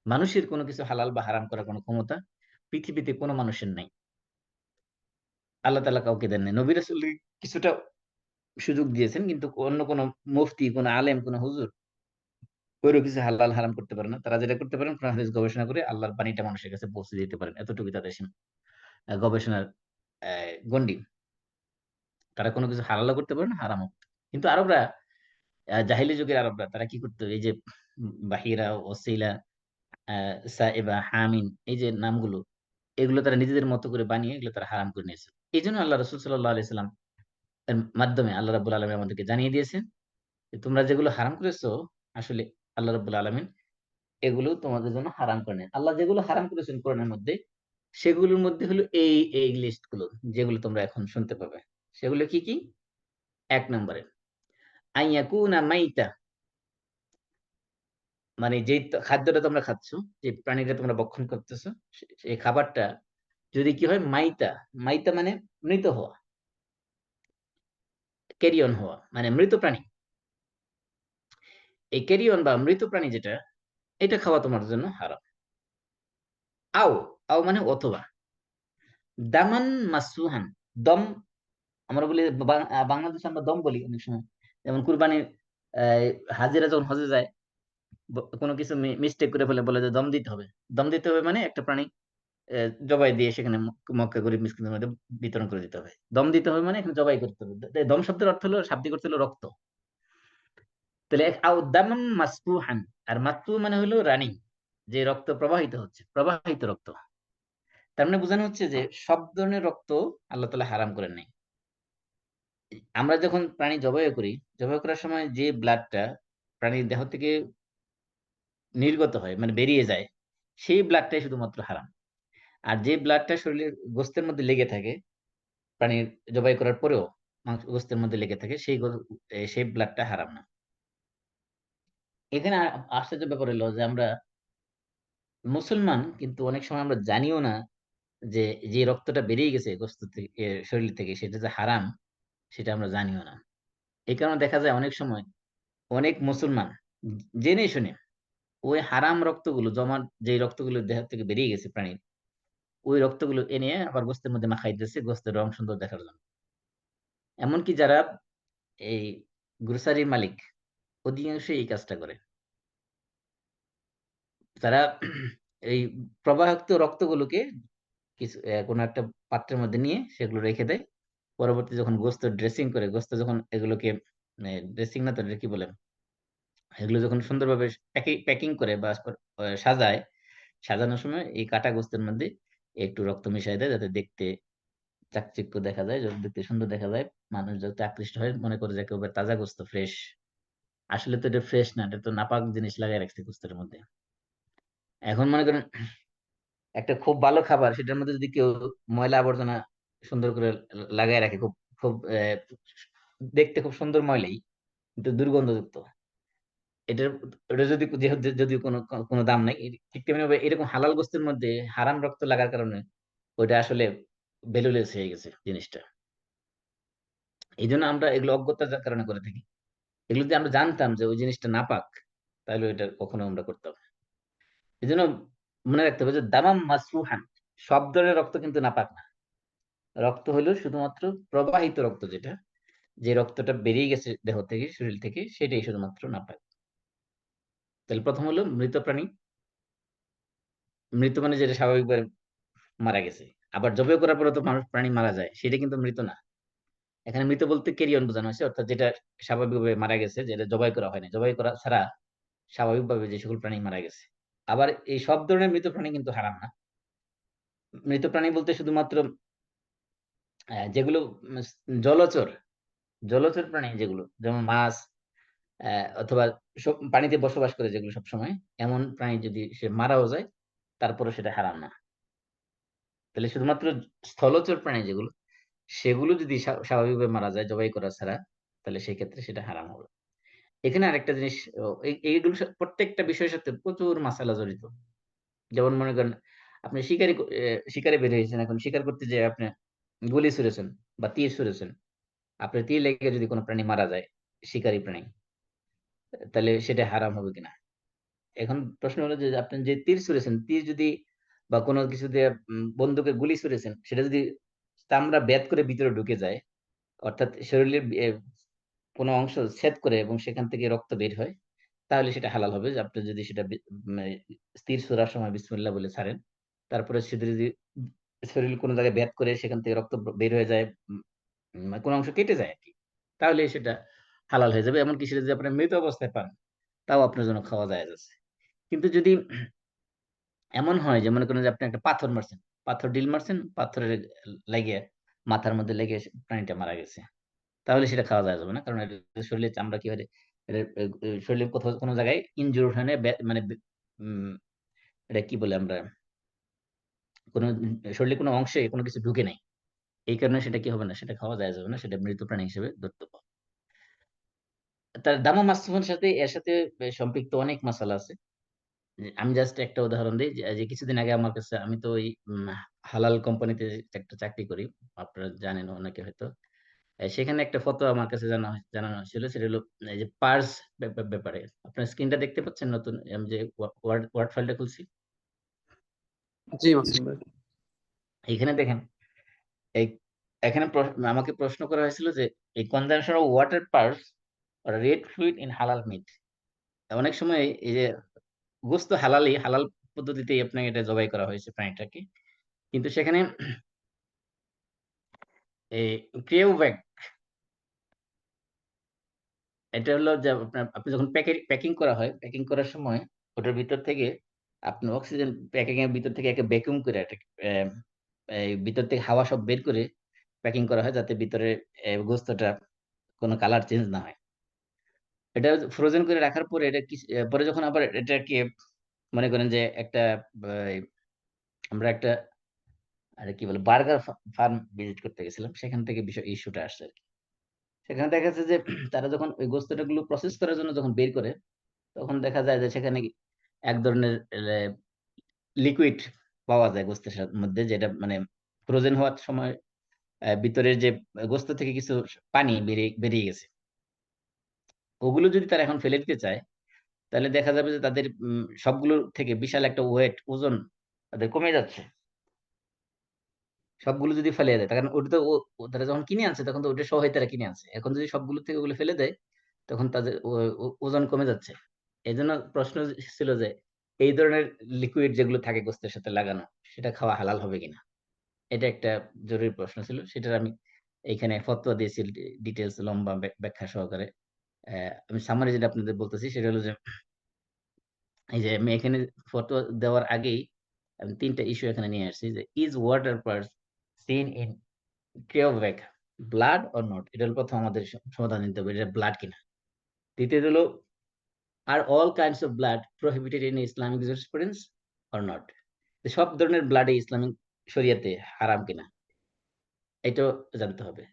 মানুষের কোনো কিছু হালাল বা হারাম করার কোনো ক্ষমতা পৃথিবীতে কোনো মানুষের নাই। আল্লাহ তাআলা কাউকে দেন নাই। নবী রাসূলকে কিছুটা সুযোগ দিয়েছেন, কিন্তু অন্য কোনো মুফতি, কোনো আলেম, কোনো হুজুর ওইরকম কিছু হালাল হারাম করতে পারে না। তারা যেটা করতে পারেন কোরআন হাদিস গবেষণা করে আল্লাহর বাণীটা মানুষের কাছে পৌঁছে দিতে পারেন। এতটুকুই তাদের গবেষণার গণ্ডি। তারা কোনো কিছু হালালও করতে পারে না, হারামও। কিন্তু আরবরা, জাহেলী যুগের আরবরা তারা কি করতো? এই যে বাহিরা, ওসিলা, সাইবা, হামিন, এই যে নামগুলো, এগুলো তারা নিজেদের মতো করে বানিয়ে এগুলো তারা হারাম করে নিয়েছে। এই জন্য আল্লাহ রসুল সাল্লাহ আলাইহি সাল্লাম এর মাধ্যমে আল্লাহ রাব্বুল আলামিন আমাদেরকে জানিয়ে দিয়েছেন যে তোমরা যেগুলো হারাম করেছো, আসলে আল্লাহ রাব্বুল আলামিন এগুলো তোমাদের জন্য হারাম করে নেন। আল্লাহ যেগুলো হারাম করেছেন কোরআনের মধ্যে, সেগুলোর মধ্যে হলো এই লিস্ট গুলো, যেগুলো তোমরা এখন শুনতে পাবে। সেগুলো কি কি? ১ নম্বরে আইয়াকুনা মাইতা, মানে যেই খাদ্যটা তোমরা খাচ্ছ, যে প্রাণীটা তোমরা ভক্ষণ করতেছো, সেই খাবারটা যদি কি হয় মাইতা, মাইতা মানে মৃত হওয়া, ক্যারিয়ন হওয়া, মানে মৃত প্রাণী। এই ক্যারিয়ন বা মৃত প্রাণী যেটা, এটা খাওয়া তোমার জন্য হারাম। আও, আও মানে অথবা, দামান মাসফুহান, দম আমরা বলি বাংলাদেশে আমরা দম বলি অনেক সময়। যেমন কুরবানির আহ, হাজিরা যখন হজে যায়, কোনো কিছু মিস্টেক করে ফেলে, বলে যে দম দিতে হবে। দম দিতে হবে মানে একটা প্রাণী জবাই দিয়ে সেখানে মক্কা গরিব মিসকিনের মধ্যে বিতরণ করে দিতে হবে। দম দিতে হবে মানে এখানে জবাই করতে হবে। দম শব্দের অর্থ হলো, শাব্দিক অর্থ হলো রক্ত। তাহলে আও দামান মাসফুহান, আর মাতু মানে হলো রানিং, যে রক্ত প্রবাহিত হচ্ছে, প্রবাহিত রক্ত। তার মানে বোঝানো হচ্ছে যে সব ধরনের রক্ত আল্লাহ তাআলা হারাম করেন নাই। আমরা যখন প্রাণী জবাই করি, জবাই করার সময় যে ব্লাডটা প্রাণীর দেহ থেকে নির্গত হয়, মানে বেরিয়ে যায়, সেই ব্লাডটাই শুধুমাত্র হারাম। আর যে ব্লাডটা শরীরের গোস্তের মধ্যে লেগে থাকে, প্রাণীর জবাই করার পরেও মাংস গোস্তের মধ্যে লেগে থাকে, সেই ব্লাডটা হারাম না। এখানে আশ্চর্য ব্যাপার হলো যে আমরা মুসলমান, কিন্তু অনেক সময় আমরা জানিও না যে যে রক্তটা বেরিয়ে গেছে গোস্ত থেকে, শরীর থেকে, সেটা যে হারাম, সেটা আমরা জানিও না। এই কারণে দেখা যায় অনেক সময় অনেক মুসলমান জেনে শুনে ওই হারাম রক্তগুলো, জমা যে রক্তগুলো দেহ থেকে বেরিয়ে গেছে প্রাণীর, ওই রক্তগুলো এনে আবার গোস্তের মধ্যে মাখাইতেছে গোস্তের রং সুন্দর দেখার জন্য। এমনকি যারা এই গ্রোসারির মালিক, অধিকাংশ এই কাজটা করে। তারা এই প্রবাহিত রক্তগুলোকে কিছু কোনো একটা পাত্রের মধ্যে নিয়ে সেগুলো রেখে দেয়। পরবর্তী যখন গোস্ত ড্রেসিং করে, গোস্ত যখন এগুলোকে ড্রেসিং না তো এটা কি বলে, এগুলো যখন সুন্দরভাবে প্যাকিং করে বা সাজায়, সাজানোর সময় এই কাটা গোস্তের মধ্যে একটু রক্ত মিশাই দেয়, যাতে দেখতে চাকচিক্য দেখা যায়, যাতে দেখতে সুন্দর দেখা যায়, মানুষ যাতে আকৃষ্ট হয়, মনে করে যে একেবারে তাজা গোস্ত, ফ্রেশ। আসলে তো এটা ফ্রেশ না, এটা তো নাপাক জিনিস লাগাই রাখছে গোস্তের মধ্যে। এখন মনে করেন একটা খুব ভালো খাবার, সেটার মধ্যে যদি কেউ ময়লা আবর্জনা সুন্দর করে লাগাই রাখে, খুব খুব দেখতে খুব সুন্দর ময়লাই, কিন্তু দুর্গন্ধযুক্ত, এটার, এটা যদি যেহেতু যদি কোনো কোনো দাম নাই, ঠিক তেমনি ভাবে এরকম হালাল গোস্তের মধ্যে হারাম রক্ত লাগার কারণে ওইটা আসলে ভ্যালুলেস হয়ে গেছে জিনিসটা। এই জন্য আমরা এগুলো অজ্ঞতার কারণে করে থাকি। এগুলো যদি আমরা জানতাম যে ওই জিনিসটা নাপাক, তাহলে ওইটা কখনো আমরা করতাম না। এই জন্য মনে রাখতে হবে যে দামাম মাসফুহান, সব ধরনের রক্ত কিন্তু নাপাক না। রক্ত হলো শুধুমাত্র প্রবাহিত রক্ত, যেটা, যে রক্তটা বেরিয়ে গেছে দেহ থেকে, শরীর থেকে, সেটাই শুধুমাত্র নাপাক। তাহলে প্রথম হলো মৃত প্রাণী। মৃত মানে যেটা স্বাভাবিকভাবে মারা গেছে। আবার জবাই করার পরে তো মানুষ, প্রাণী মারা যায়, সেটা কিন্তু মৃত না। এখানে মৃত বলতে ক্যারিয়ন বোঝানো হয়েছে, অর্থাৎ যেটা স্বাভাবিকভাবে মারা গেছে, যেটা জবাই করা হয়নি। জবাই করা ছাড়া স্বাভাবিকভাবে যে সকল প্রাণী মারা গেছে। আবার এই সব ধরনের মৃত প্রাণী কিন্তু হারাম না। মৃত প্রাণী বলতে শুধুমাত্র যেগুলো জলচর, জলচর প্রাণী যেগুলো, যেমন মাছ, অথবা সব পানিতে বসবাস করে যেগুলো সব সময়, এমন প্রাণী যদি সে মারাও যায়, তারপরে সেটা হারাম না। তাহলে শুধুমাত্র স্থলচর প্রাণী যেগুলো, সেগুলো যদি স্বাভাবিকভাবে মারা যায় জবাই করা ছাড়া, তাহলে সেই ক্ষেত্রে সেটা হারাম হবে। এখানে আরেকটা জিনিস, এইগুলো প্রত্যেকটা বিষয়ের সাথে প্রচুর মাসালা জড়িত। যেমন মনে করেন আপনি শিকারে বের হয়েছেন, এখন শিকার করতে যে আপনি গুলি ছুড়েছেন বা তীর ছুড়েছেন, আপনার তীর লেগে যদি কোনো প্রাণী মারা যায়, শিকারী প্রাণী, তাহলে সেটা হারাম হবে কিনা। এখন প্রশ্ন হলো যে আপনি যে তীর ছুড়েছেন, তীর যদি বা কোনো কিছু দিয়ে বন্দুকে গুলি ছুড়েছেন, সেটা যদি চামড়া বেদ করে ভিতরে ঢুকে যায়, অর্থাৎ শরীরের কোনো অংশ ছেদ করে এবং সেখান থেকে রক্ত বের হয়, তাহলে সেটা হালাল হবে। যে আপনি যদি সেটা তীর ছোড়ার সময় বিসমিল্লাহ বলে ছাড়েন, তারপরে সেটা যদি শরীরের কোনো জায়গায় ভেদ করে সেখান থেকে রক্ত বের হয়ে যায়, কোনো অংশ কেটে যায় আরকি, তাহলে সেটা হালাল হয়ে যাবে। এমনকি সেটা যদি আপনি মৃত অবস্থায় পান, তাও আপনার জন্য খাওয়া জায়েজ আছে। কিন্তু যদি এমন হয় যে মনে করেন যে আপনি একটা পাথর মারছেন, পাথর ডিল মারছেন, পাথরের লেগে মাথার মধ্যে লেগে প্রাণীটা মারা গেছে। তাহলে সেটা খাওয়া যাবে না। কারণ এটা শরীরে চামড়া কি হয়, এটা শরীরে কোথাও কোনো জায়গায় ইনজুর হয় না, মানে উম এটা কি বলে আমরা, কোনো শরীরে কোনো অংশে কোনো কিছু ঢুকে নাই। এই কারণে সেটা কি হবে না, সেটা খাওয়া যায় যাবে না, সেটা মৃত প্রাণী হিসেবে ধরতে হবে। তার দামা মাসফুফের সাথে এর সাথে সম্পৃক্ত অনেক মাসালা আছে। আমি জাস্ট একটা উদাহরণ দিই যে যে কিছুদিন আগে আমার কাছে, আমি তো ওই হালাল কোম্পানিতে একটা চাকরি করি, আপনারা জানেন অনেকে হয়তো। সেখানে একটা ফতোয়া আমার কাছে জানানো হয়েছিল, সেটা হলো এই যে পার্স ব্যাপারে। আপনার স্ক্রিনটা দেখতে পাচ্ছেন, নতুন আমি যে ওয়ার্ড ফাইলটা খুলছি, জি মাসুম ভাই। এখানে দেখেন, এই এখানে আমাকে প্রশ্ন করা হয়েছিল যে এই consumption of water parse red fluid in হালাল মিট। অনেক সময় এই যে গোস্ত হালাল পদ্ধতিতেই আপনাকে এটা জবাই করা হয়েছে প্রাণীটাকে, কিন্তু সেখানে এই ক্রিওভ্যাক, এটা হলো যে আপনি যখন প্যাকিং করা হয়, প্যাকিং করার সময় ওটার ভিতর থেকে আপনি অক্সিজেন, প্যাকিং এর ভিতর থেকে একে ভ্যাকুয়াম করে এটা এই ভিতর থেকে হাওয়া সব বের করে প্যাকিং করা হয়, যাতে ভিতরে গোস্তটা কোনো কালার চেঞ্জ না হয়। এটা ফ্রোজেন করে রাখার পরে এটা কি, পরে যখন আবার এটাকে মনে করেন যে একটা এই, আমরা একটা আরে কি বলে বার্গার ফার্ম ভিজিট করতে গেছিলাম, সেখান থেকে বিষয় ইস্যুটা আসছে আর কি। সেখানে দেখা যাচ্ছে যে তারা যখন ওই গোস্তটা গুলো প্রসেস করার জন্য যখন বের করে, তখন দেখা যায় যে সেখানে এক ধরনের লিকুইড পাওয়া যায় গোস্তের মধ্যে, যেটা মানে ফ্রোজেন হওয়ার সময় ভিতরের যে গোস্ত থেকে কিছু পানি বেরিয়ে গেছে। ওগুলো যদি তারা এখন ফেলে দিতে চায়, তাহলে দেখা যাবে যে তাদের সবগুলোর থেকে বিশাল একটা ওজন তাদের কমে যাচ্ছে। সবগুলো যদি ফেলে দেয়, কারণ ওটা তো তারা যখন কিনে আনছে তখন তো ওটা সহায় তারা কিনে আনছে, এখন যদি সবগুলো থেকে ওগুলো ফেলে দেয়, তখন তাদের ওজন কমে যাচ্ছে। এই জন্য প্রশ্ন ছিল যে এই ধরনের লিকুইড যেগুলো থাকে গোস্তের সাথে লাগানো, সেটা খাওয়া হালাল হবে কিনা। এটা একটা জরুরি প্রশ্ন ছিল, সেটার আমি এইখানে ফতোয়া দিয়েছি ডিটেলস লম্বা ব্যাখ্যা সহকারে। আমি সামারি যেটা আপনাদের বলতেছি সেটা হলো যে এই যে আমি এখানে ফতোয়া দেওয়ার আগেই আমি ৩ টা ইস্যু এখানে নিয়ে আসছি, যে is water purse seen in cryovac blood or not. এটা হলো প্রথম আমাদের সমাধান দিতে হবে, এটা ব্লাড কিনা। দ্বিতীয়ত হলো are all kinds of blood prohibited in Islamic jurisprudence or not. সব ধরনের ব্লাডে ইসলামিক শরিয়াতে হারাম কিনা, এটাও জানতে হবে।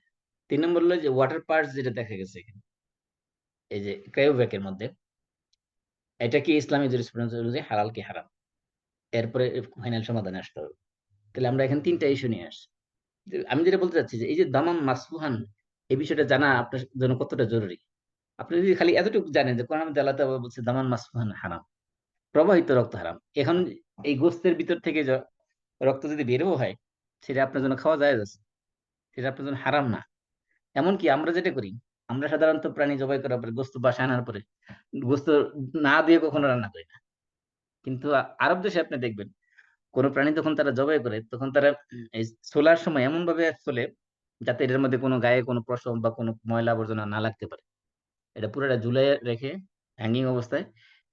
৩ নম্বর হলো যে ওয়াটার পার্টস যেটা দেখা গেছে এখানে, এই যে ক্রায়োভ্যাক এর মধ্যে, এটা কি ইসলামিক জুরিসপ্রুডেন্স অনুযায়ী হালাল কি হারাম। এরপরে ফাইনাল সমাধানে আসতে হবে। তাহলে আমরা এখানে ৩ টা ইস্যু নিয়ে আসছি। আমি যেটা বলতে চাচ্ছি যে এই যে দামাম মাসফুহান, এই বিষয়টা জানা আপনার জন্য কতটা জরুরি। আপনি যদি খালি এতটুকু জানেন যে কোরআন মধ্যে আল্লাহ তাআলা বলছে দামান মাসফুহান হারাম, প্রবাহিত রক্ত হারাম। এখন এই গোস্তের ভিতর থেকে রক্ত যদি বেরও হয়, সেটা আপনার জন্য খাওয়া যায় আছে, সেটা আপনার জন্য হারাম না। এমনকি আমরা যেটা করি, আমরা সাধারণত প্রাণী জবাই করার পরে, গোস্ত বাসায় আনার পরে গোস্ত না দিয়ে কখনো রান্না করি না। কিন্তু আরব দেশে আপনি দেখবেন কোন প্রাণী যখন তারা জবাই করে, তখন তারা এই ছোলার সময় এমন ভাবে ছোলে যাতে এটার মধ্যে কোনো গায়ে কোনো পশম বা কোনো ময়লা আবর্জনা না লাগতে পারে। এটা পুরোটা ঝুলাই রেখে হ্যাঙ্গিং অবস্থায়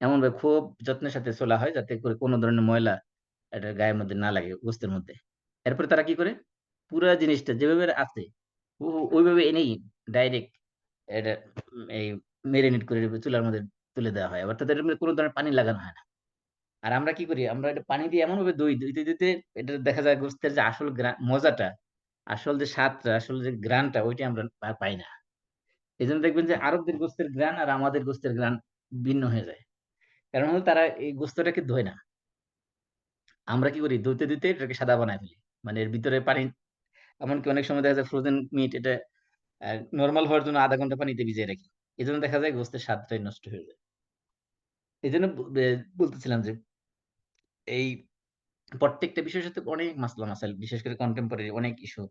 এমন ভাবে খুব যত্নের সাথে ছোলা হয়, যাতে করে কোনো ধরনের ময়লা এটার গায়ের মধ্যে না লাগে, গোস্তের মধ্যে। এরপরে তারা কি করে, পুরা জিনিসটা যেভাবে আছে ওইভাবে এনেই ডাইরেক্ট এটা এই মেরিনেট করে চুলার মধ্যে তুলে দেওয়া হয়। আবার তাদের এর মধ্যে কোনো ধরনের পানি লাগানো হয় না। আর আমরা কি করি, আমরা এটা পানি দিয়ে এমন ভাবে ধুইতে এটা দেখা যায় গোস্তের যে আসল মজাটা, আসল যে স্বাদটা, আসল যে গ্রানটা, ওইটা আমরা আর পাই না। এই জন্য দেখবেন যে আরবদের গোস্তের গ্রান আর আমাদের গোস্তের গ্রান ভিন্ন হয়ে যায়। কারণ হলো তারা এই গোস্তটাকে ধোয় না। আমরা কি করি, ধুইতে এটাকে সাদা বানায় ফেলি। মানে এর ভিতরে পানি, এমনকি অনেক সময় দেখা যায় ফ্রোজেন মিট এটা নরমাল হওয়ার জন্য ০.৫ ঘন্টা পানিতে ভিজিয়ে রাখি। এজন্য দেখা যায় গোস্তের স্বাদটাই নষ্ট হয়ে যায়। এজন্য বলতেছিলাম যে এই প্রত্যেকটা বিষয়ের সাথে অনেক মাসলা মাসাইল, বিশেষ করে কন্টেম্পোরারি অনেক ইস্যু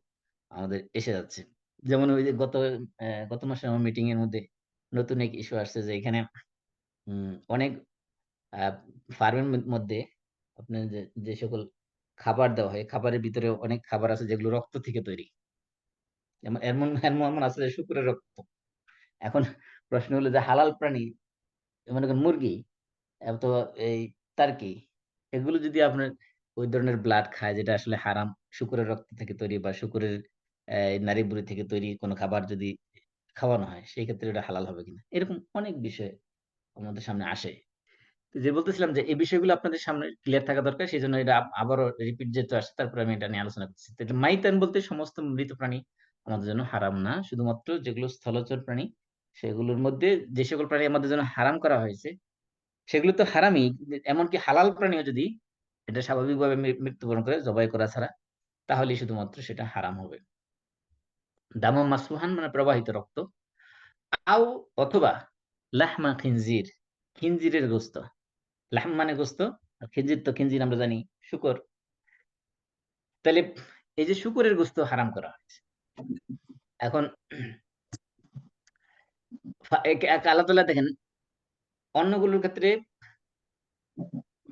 আমাদের এসে যাচ্ছে। যেমন ওই যে গত মাসে আমার মিটিং এর মধ্যে নতুন এক ইস্যু আসছে, যে এখানে অনেক ফার্মের মধ্যে আপনার যে যে সকল খাবার দেওয়া হয়, খাবারের ভিতরে অনেক খাবার আছে যেগুলো রক্ত থেকে তৈরি। যেমন এমন এমন এমন আছে যে শুকরের রক্ত। এখন প্রশ্ন হলো যে হালাল প্রাণী, মনে করেন মুরগি, তো এই টার্কি, এগুলো যদি আপনার ওই ধরনের ব্লাড খায় যেটা আসলে হারাম, শূকরের রক্ত থেকে তৈরি বা শূকরের নাড়িভুড়ি থেকে তৈরি কোনো খাবার যদি খাওয়ানো হয়, সেই ক্ষেত্রে ওটা হালাল হবে কিনা? এরকম অনেক বিষয় আমাদের সামনে আসে। তো যে বলতেছিলাম যে এই বিষয়গুলো আপনাদের সামনে ক্লিয়ার থাকা দরকার। সেজন্য এটা আবারও রিপিট যেহেতু আসছে তারপরে আমি এটা নিয়ে আলোচনা করতেছি। তো এটা মাইতান বলতে সমস্ত মৃত প্রাণী আমাদের জন্য হারাম না। শুধুমাত্র যেগুলো স্থলচর প্রাণী সেগুলোর মধ্যে যে সকল প্রাণী আমাদের জন্য হারাম করা হয়েছে সেগুলো তো হারামই। এমনকি হালাল প্রাণীও যদি এটা স্বাভাবিকভাবে মৃত্যুবরণ করে জবাই করা ছাড়া তাহলেই শুধুমাত্র সেটা হারাম হবে। দামুম মাসফুহান মানে প্রবাহিত রক্ত। আও অথবা লাহমা খিনজির, খিনজিরের গোস্ত। লাহম মানে গোস্ত, আর খিনজির তো খিনজির আমরা জানি শূকর। তাহলে এই যে শূকরের গোস্ত হারাম করা হয়েছে। এখন আল্লাহ তাআলা দেখেন অন্যগুলোর ক্ষেত্রে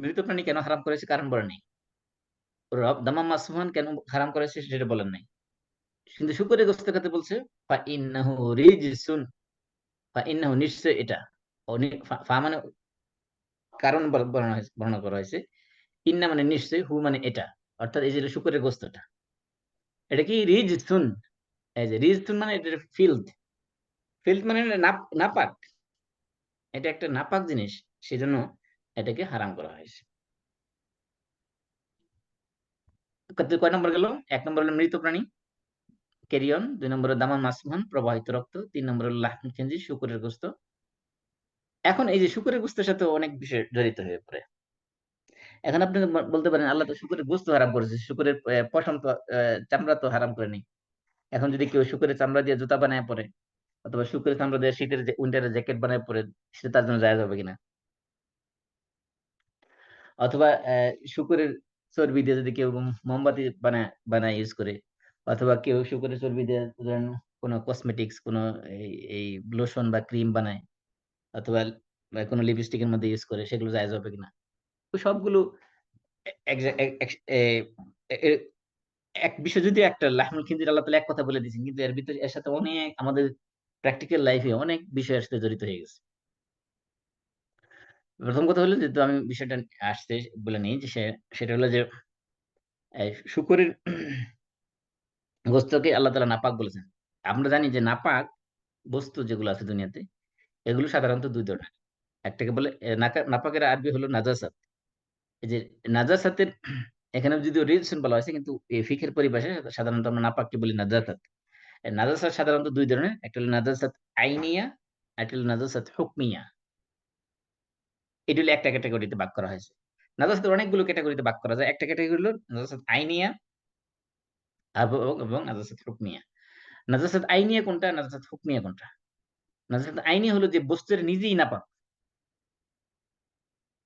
মৃত প্রাণী কেন হারাম করেছে কারণ বলেন নাই। রব দামাম মাসফুহান কেন হারাম করেছে সেটা বলেন নাই। কিন্তু শূকরের গোস্তের ক্ষেত্রে বলছে ফা ইন্নাহু রিজসুন, ফা ইন্নাহু নিশ্চয় এটা। ফা মানে কারণ বর্ণনা করা হয়েছে। ইন্না মানে নিশ্চয়, হু মানে এটা। অর্থাৎ এই যে শূকরের গোস্তটা। এটা কি রিজসুন, এই যে রিজসুন মানে এটা ফিল্থ। ফিল্থ মানে নাপাক। এটা একটা নাপাক জিনিস। সেজন্য এটাকে হারাম করা হয়েছে। কয় নম্বর গেল? ১ নম্বর হলো মৃত প্রাণী, ক্যারিয়ন। ২ নম্বর হলো দামান মাসফুহান, প্রবাহিত রক্ত। ৩ নম্বর হলো লাহমুল খিনজির, শূকরের গোস্ত। এখন এই যে শূকরের গোস্তের সাথে অনেক বিষয় জড়িত হয়ে পড়ে। এখন আপনি বলতে পারেন আল্লাহ তো শূকরের গোস্ত হারাম করেছে। শূকরের পশম তো চামড়া তো হারাম করেনি। এখন যদি কেউ শূকরের চামড়া দিয়ে জুতা বানায় পরে অথবা শূকরের চামড়া দিয়ে শীতের উইন্টারের জ্যাকেট বানায় পরে সেটা তার জন্য জায়েজ হবে কিনা? অথবা শূকরের চর্বি দিয়ে যদি কেউ মোমবাতি বানায় ইউজ করে অথবা কেউ শূকরের চর্বি দিয়ে ধরেন কোনো কসমেটিক্স কোনো এই লোশন বা ক্রিম বানায় অথবা কোনো লিপস্টিকের মধ্যে ইউজ করে সেগুলো জায়েজ হবে কিনা? তো সবগুলো এক জা এক এক এ এ এক বিষয় যদি একটা লাহমুল খিনজির আল্লাহ তাআলা এক কথা বলে দিয়েছেন। কিন্তু এর ভিতরে এর সাথে অনেক আমাদের প্র্যাকটিক্যাল লাইফ এ অনেক বিষয় এর সাথে জড়িত হয়ে গেছে। ১ম কথা হলো যেহেতু আমি বিষয়টা আসছে বলে নেই যে সেটা হলো যে শূকরের গোস্তকে আল্লাহ তাআলা নাপাক বলেছেন। আমরা জানি যে নাপাক বস্তু যেগুলো আছে দুনিয়াতে এগুলো সাধারণত ২ ধরনের। একটাকে বলে নাপাকের আরবি হলো নাজাসাত। এই যে নাজাসাতের এখানে যদিও রিলেশন বলা হয়েছে কিন্তু ফিকহের পরিভাষায় সাধারণত আমরা নাপাককে বলি নাজাসাত। নাজাসাত সাধারণত ২ ধরনের। একটা হলো নাজাসাত আইনিয়া, আরেকটা হলো নাজাসাত হুকমিয়া। এটা হলো একটা ক্যাটেগরিতে ভাগ করা হয়েছে। নাজাসাতের অনেকগুলো ক্যাটেগরিতে ভাগ করা যায়। একটা ক্যাটেগরি হলো নাজাসাত আইনিয়া এবং নাজাসাত হুকমিয়া। নাজাসাত আইনিয়া কোনটা? নাজাসাত হুকমিয়া কোনটা? নাজাসাত আইনি হলো যে বস্তুর নিজেই নাপাক।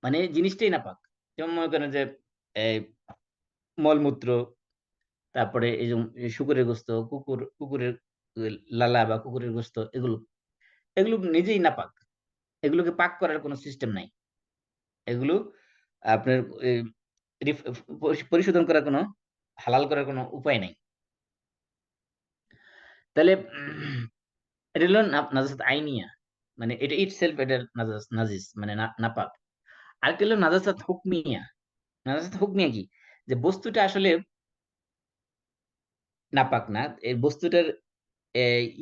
মানে জিনিসটাই নাপাক। যেমন মনে করেন যে এই মলমূত্র, তারপরে এই যে শুকরের গোস্ত, কুকুরের লালা বা কুকুরের গোস্ত এগুলো নিজেই নাপাক। এগুলোকে পাক করার কোন সিস্টেম নাই। এগুলো আপনার এই পরিশোধন করার কোন হালাল করার কোন উপায় নাই। তাহলে এটা হলো নাজাসাত আইনিয়া। মানে এটা ইটসেলফ এটা নাজিস মানে নাপাক। আরেকটা হলো নাজাসাত হুকমিয়া। নাজাসাত হুকমিয়া কি? যে বস্তুটা আসলে নাপাক না। এই বস্তুটার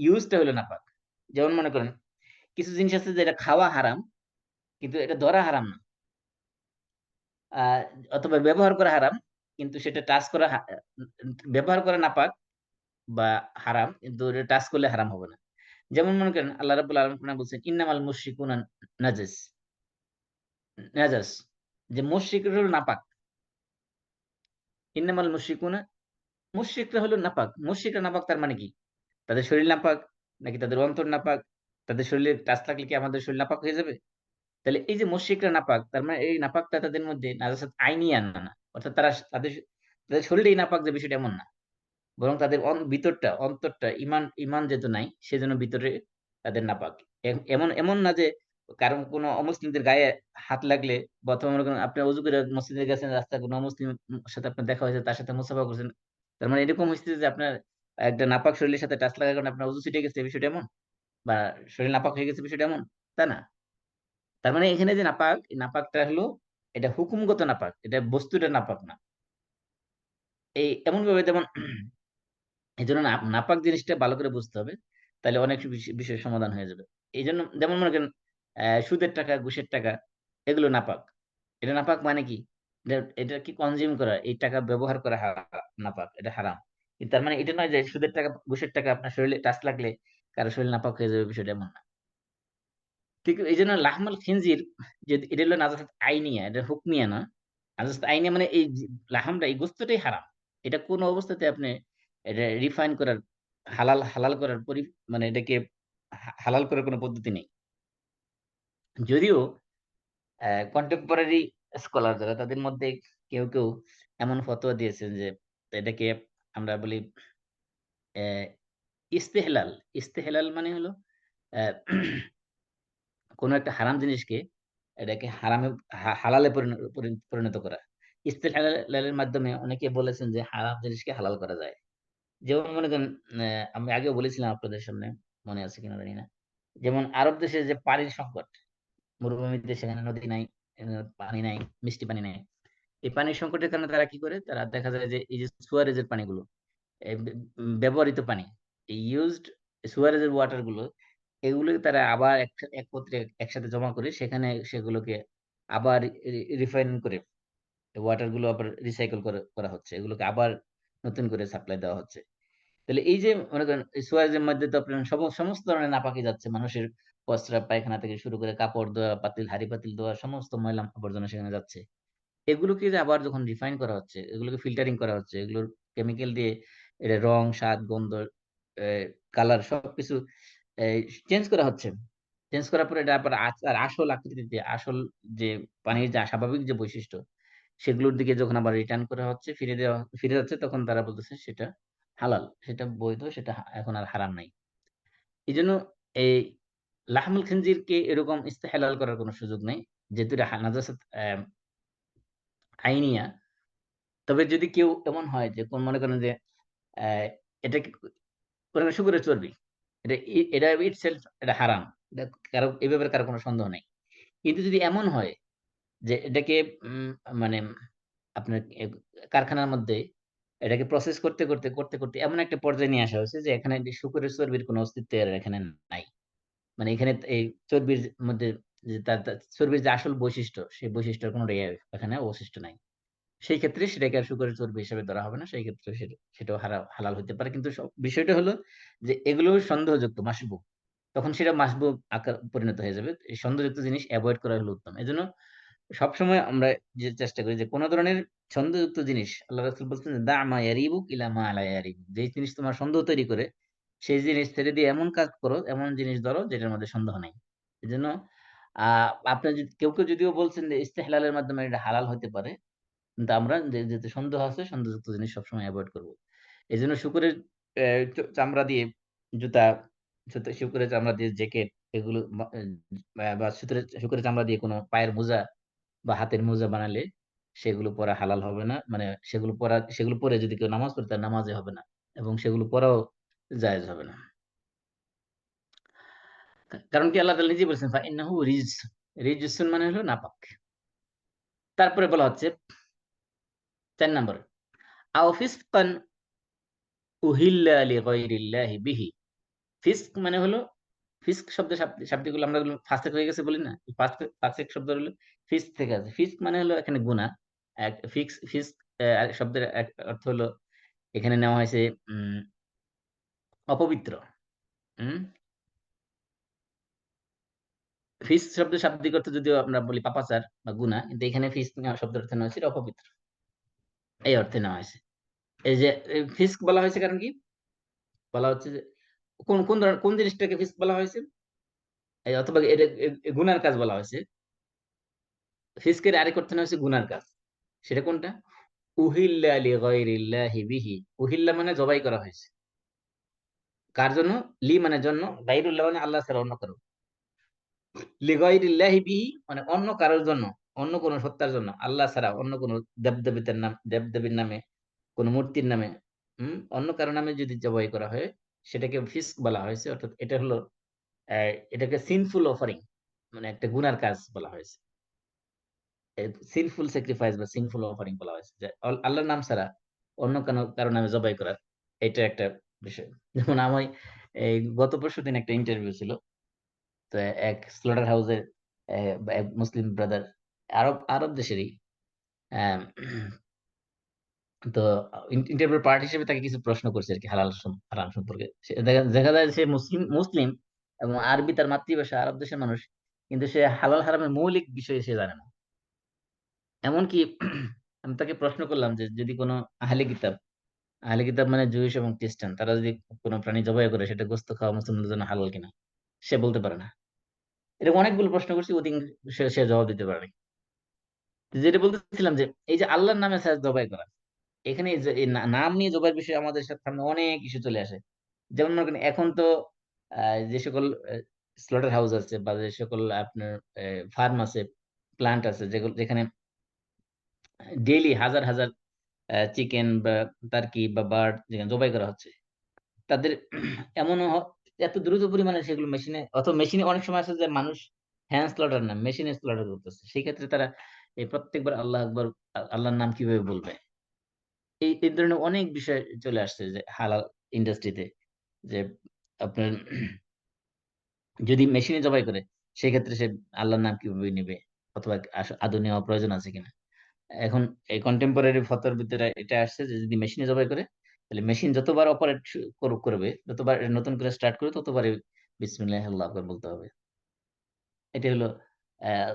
ইউজটা হলো নাপাক। যেমন মনে করেন কিছু জিনিস আছে যেটা খাওয়া হারাম কিন্তু এটা ধরা হারাম না। আ অথবা ব্যবহার করা হারাম কিন্তু সেটা টাচ করা ব্যবহার করা নাপাক বা হারাম কিন্তু এটা টাচ করলে হারাম হবে না। যেমন মনে করেন আল্লাহ রাব্বুল আলামিন কোরআনে বলছেন, "ইন্নামাল মুশরিকুনা নাজাস।" নাজাস যে মুশরিকরা হলো নাপাক। ইন্নামাল মুশরিকুনা মুশরিকরা হলো নাপাক। মুশরিকরা নাপাক তার মানে কি? তাদের শরীর নাপাক নাকি তাদের অন্তর নাপাক? তাদের শরীরে টাচ লাগলে কি আমাদের শরীর নাপাক হয়ে যাবে? তাহলে এই যে মুশরিকরা নাপাক, তার মানে এই নাপাকটা তাদের মধ্যে নাজাসাত আইনিয়া না। অর্থাৎ তাদের শরীরেই নাপাক যে বিষয়টা এমন না। বরং তাদের ভিতরটা, অন্তরটা ঈমান যেহেতু নাই, সেজন্য ভিতরে তাদের নাপাক। এমন না যে কারণ কোন অমুসলিমদের গায়ে হাত লাগলে বা অথবা মনে করেন আপনি অজু করে মসজিদে গেছেন, রাস্তায় কোন অমুসলিম সাথে আপনার দেখা হয়েছে, তার সাথে মুসাফা করছেন। তার মানে এরকম হইছে যে আপনার একটা নাপাক শরীরের সাথে টাচ লাগার কারণে আপনার অজু ছিটে গেছে বিষয়টা এমন? বা শরীর নাপাক হয়ে গেছে বিষয়টা এমন? তা না। তার মানে এখানে যে নাপাক, এই নাপাকটা হলো এটা হুকুমগত নাপাক, এটা বস্তুটা নাপাক না। এই এমন ভাবে যেমন এই জন্য নাপাক জিনিসটা ভালো করে বুঝতে হবে, তাহলে অনেক বিষয়ের সমাধান হয়ে যাবে। এই জন্য যেমন মনে করেন সুদের টাকা, ঘুষের টাকা, এগুলো নাপাক। এটা নাপাক মানে কি? এটা কি কনজিউম করা, এই টাকা ব্যবহার করা নাপাক, এটা হারাম। কিন্তু তার মানে এটা নয় যে সুদের টাকা, ঘুষের টাকা আপনার শরীরে টাচ লাগলে কারো শরীর নাপাক হয়ে যাবে, বিষয়টা এমন না। ঠিক এই জন্য লাহমাল খিনজির, যে এটা হলো নাজাসাত আইনিয়া, এটা হুকমিয়া না। নাজাসাত আইনিয়া মানে এই লাহামটা, এই গোস্তটাই হারাম। এটা কোন অবস্থাতে আপনি এটা রিফাইন করার, হালাল হালাল করার মানে এটাকে হালাল করার কোনো পদ্ধতি নেই। যদিও কন্টেম্পোরারি স্কলার যারা, তাদের মধ্যে কেউ কেউ এমন ফতোয়া দিয়েছেন যে এটাকে আমরা বলি আহ, ইস্তেহলাল। ইস্তেহলাল মানে হলো আহ, কোন একটা হারাম জিনিসকে, এটাকে হারামে হালালে পরিণত করা। ইস্তেহলালের মাধ্যমে অনেকে বলেছেন যে হারাম জিনিসকে হালাল করা যায়। যেমন মনে করেন আমি আগেও বলেছিলাম আপনাদের সামনে, মনে আছে কিনা জানি না, যেমন আরব দেশে যে পানির সংকট, মরুভূমিতে সেখানে নদী নাই, পানি নাই, মিষ্টি পানি নাই। এই পানির সংকটের কারণে তারা কি করে, তারা দেখা যায় যে এই যে সুয়ারেজের পানিগুলো, এই ব্যবহৃত পানি, এই ইউজড সুয়ারেজের ওয়াটার গুলো, এগুলোকে তারা আবার একত্রে একসাথে জমা করে সেখানে সেগুলোকে আবার রিফাইন করে ওয়াটার গুলো আবার রিসাইকেল করা হচ্ছে, এগুলোকে আবার নতুন করে সাপ্লাই দেওয়া হচ্ছে। তাহলে এই যে মনে করেন এই সুয়ারেজের মধ্যে তো আপনার সমস্ত ধরনের নাপাকি যাচ্ছে, মানুষের প্রস্রাব পায়খানা থেকে শুরু করে কাপড় ধোয়া, পাতিল হাঁড়ি পাতিল ধোয়া, সমস্ত ময়লা আবর্জনা সেখানে যাচ্ছে। এগুলোকে যে আবার যখন রিফাইন করা হচ্ছে, এগুলোকে ফিল্টারিং করা হচ্ছে, এগুলোর কেমিক্যাল দিয়ে এটা রং, স্বাদ, গন্ধ, কালার সবকিছু চেঞ্জ করা হচ্ছে। চেঞ্জ করার পরে এটা আবার আর আসল আকৃতিতে, আসল যে পানির যে স্বাভাবিক যে বৈশিষ্ট্য, সেগুলোর দিকে যখন আবার রিটার্ন করা হচ্ছে, ফিরে যাচ্ছে, তখন তারা বলতেছে সেটা হালাল, সেটা বৈধ, সেটা এখন আর হারাম নাই। এই জন্য এই লাহমুল খিনজিরকে এরকম ইস্তেহালাল করার কোনো সুযোগ নেই, যেহেতু এটা নাজাসাত আইনিয়া। তবে যদি কেউ এমন হয় যে কোন মনে করেন যে আহ, এটাকে শুকরের চর্বি, এটা ইটসেলফ এটা হারাম, এটা কারো এই ব্যাপারে কারো কোনো সন্দেহ নেই। কিন্তু যদি এমন হয় যে এটাকে উম, মানে আপনার কারখানার মধ্যে এটাকে প্রসেস করতে করতে করতে করতে এমন একটা পর্যায়ে নিয়ে আসা হয়েছে যে এখানে শুকরের চর্বির কোনো অস্তিত্ব আর এখানে নাই। মানে এখানে এই চর্বির মধ্যে যে তার চর্বির যে আসল বৈশিষ্ট্য, সেই বৈশিষ্ট্যের কোনো এখানে অবশিষ্ট নাই। সেই ক্ষেত্রে সেটাকে আর শুকরের চর্বি হিসেবে ধরা হবে না, সেই ক্ষেত্রে সেটাও হালাল হতে পারে। কিন্তু বিষয়টা হলো যে এগুলো সন্দেহযুক্ত মাসবুক, তখন সেটা মাসবুক আকার পরিণত হয়ে যাবে। এই সন্দেহযুক্ত জিনিস অ্যাভয়েড করা হলো উত্তম। এজন্য সবসময় আমরা যে চেষ্টা করি যে কোনো ধরনের সন্দেহযুক্ত জিনিস, আল্লাহ রাসূল বলছেন যে দা মা ইয়ারিবুক ইলা মা লা ইয়ারিবুক, যে জিনিস তোমার সন্দেহ তৈরি করে সেই জিনিস ছেড়ে দিয়ে এমন কাজ করো, এমন জিনিস ধরো যেটার মধ্যে সন্দেহ নাই। এজন্য আপনার যদি কেউ কেউ যদিও বলছেন যে ইস্তেহলালের মাধ্যমে এটা হালাল হতে পারে, কিন্তু আমরা যেহেতু সন্দেহ আছে, সন্দেহযুক্ত জিনিস সবসময় অ্যাভয়েড করবো। এই জন্য শুকরের চামড়া দিয়ে জুতা, শুকরের চামড়া দিয়ে জ্যাকেট, এগুলো বা শুকরের চামড়া দিয়ে কোনো পায়ের মোজা বা হাতের মোজা বানালে সেগুলো পরা হালাল হবে না। মানে সেগুলো পরে যদি কেউ নামাজ পড়ে, তার নামাজে হবে না, এবং সেগুলো পরাও জায়েজ হবে না। কারণ কি, আল্লাহ তাআলা নিজে বলেছেন ফাইন্নাহু রিজসুন মানে হলো নাপাক। তারপরে বলা হচ্ছে 4 নম্বর, আও ফিসকান উহিল্লা লিগাইরিল্লাহি বিহি। ফিস্ক মানে হলো, ফিস্ক শব্দের শাব্দিকগুলো আমরা ফাসেক হয়ে গেছে বলি না, ফাসেক শব্দ হলো ফিস্ক থেকে আছে। ফিস্ক মানে হলো এখানে গুনাহ। ফিস্ক শব্দের এক অর্থ হলো, এখানে নেওয়া হয়েছে উম অপবিত্র। হুম, ফিস্ক শব্দের শাব্দিক অর্থ যদিও আমরা বলি পাপাচার বা গুনাহ, কিন্তু এখানে ফিস্ক শব্দের অর্থ নেওয়া হয়েছে এটা অপবিত্র, এই অর্থে নেওয়া হয়েছে। এই যে ফিস্ক বলা হয়েছে কারণ কি, বলা হচ্ছে যে কোন কোন ধরনের কোন জিনিসটাকে ফিস্ক বলা হয়েছে, এই অথবা এটা গুনার কাজ বলা হয়েছে। ফিসকের আরেক অর্থ নেওয়া হয়েছে গুনার কাজ। সেটা কোনটা? উহিল্লা লিগাইরিল্লাহি বিহি। উহিল্লা মানে জবাই করা হয়েছে। কার জন্য? লি মানে জন্য, গায়রুল্লাহ মানে আল্লাহ ছাড়া অন্য কারো। লিগাইরিল্লাহি বিহি মানে অন্য কারোর জন্য, অন্য কোন সত্তার জন্য, আল্লাহ ছাড়া অন্য কোন দেবদেবীর নামে, কোন মূর্তির নামে, অন্য কারো নামে যদি জবাই করা হয়, সেটাকে ফিস্ক বলা হয়েছে। অর্থাৎ এটা হলো এটাকে সিনফুল অফারিং, মানে একটা গুনার কাজ বলা হয়েছে। সিনফুল স্যাক্রিফাইস বা সিনফুল অফারিং বলা হয়েছে, যে আল্লাহর নাম ছাড়া অন্য কারো নামে জবাই করা, এটা একটা বিষয়। যেমন আমি এই গত পরশুদিন একটা ইন্টারভিউ ছিল, তো এক স্লটার হাউসের এক মুসলিম ব্রাদার, আরব আরব দেশেরই, আম, তো ইন্টারভিউ পার্ট হিসেবে তাকে কিছু প্রশ্ন করছে আর কি, হারাম সম্পর্কে। দেখা দেখা যায় সে মুসলিম মুসলিম এবং আরবি তার মাতৃভাষা, আরব দেশের মানুষ, কিন্তু সে হালাল হারামের মৌলিক বিষয়ে সে জানে না। এমনকি আমি তাকে প্রশ্ন করলাম যে যদি কোনো আহলে কিতাব, আহলে কিতাব মানে জুইশ এবং খ্রিস্টান, তারা যদি কোনো প্রাণী জবাই করে সেটা গোশত খাওয়া মুসলমানদের জন্য হালাল কিনা, সে বলতে পারে না। এরকম অনেকগুলো প্রশ্ন করছি, ওদিন সে জবাব দিতে পারেনি। যেটা বলতেছিলাম যে এই যে আল্লাহর নামে ছাড়া জবাই করা, এখানে এই যে এই নাম নিয়ে জবাইয়ের বিষয়ে আমাদের সামনে অনেক ইস্যু চলে আসে। যেমন মনে করেন এখন তো যে সকল স্লটার হাউস আছে বা যে সকল আপনার ফার্ম আছে, প্লান্ট আছে, যেগুলো যেখানে ডেইলি হাজার হাজার চিকেন বা টার্কি বা বার্ড যেখানে জবাই করা হচ্ছে, তাদের এমনও এত দ্রুত পরিমাণে সেগুলো মেশিনে, অথবা মেশিনে অনেক সময় আছে যে মানুষ হ্যান্ড স্লটার না মেশিনে স্লটার করতেছে, সেই ক্ষেত্রে তারা এই প্রত্যেকবার আল্লাহ আকবার, আল্লাহর নাম কিভাবে বলবে, এই ধরনের অনেক বিষয় চলে আসছে যে হালাল ইন্ডাস্ট্রিতে, যে আপনার যদি মেশিনে জবাই করে সেক্ষেত্রে সে আল্লাহর নাম কিভাবে নেবে, অথবা আদৌ নেওয়া প্রয়োজন আছে কিনা। এখন এই কন্টেম্পোরারি ফতোয়ার ভিতরে এটা আসছে যে যদি মেশিনে জবাই করে, তাহলে মেশিন যতবার অপারেট করবে, যতবার এটা নতুন করে স্টার্ট করবে, ততবারই বিসমিল্লাহ আল্লাহু আকবার বলতে হবে। এটা হলো আহ,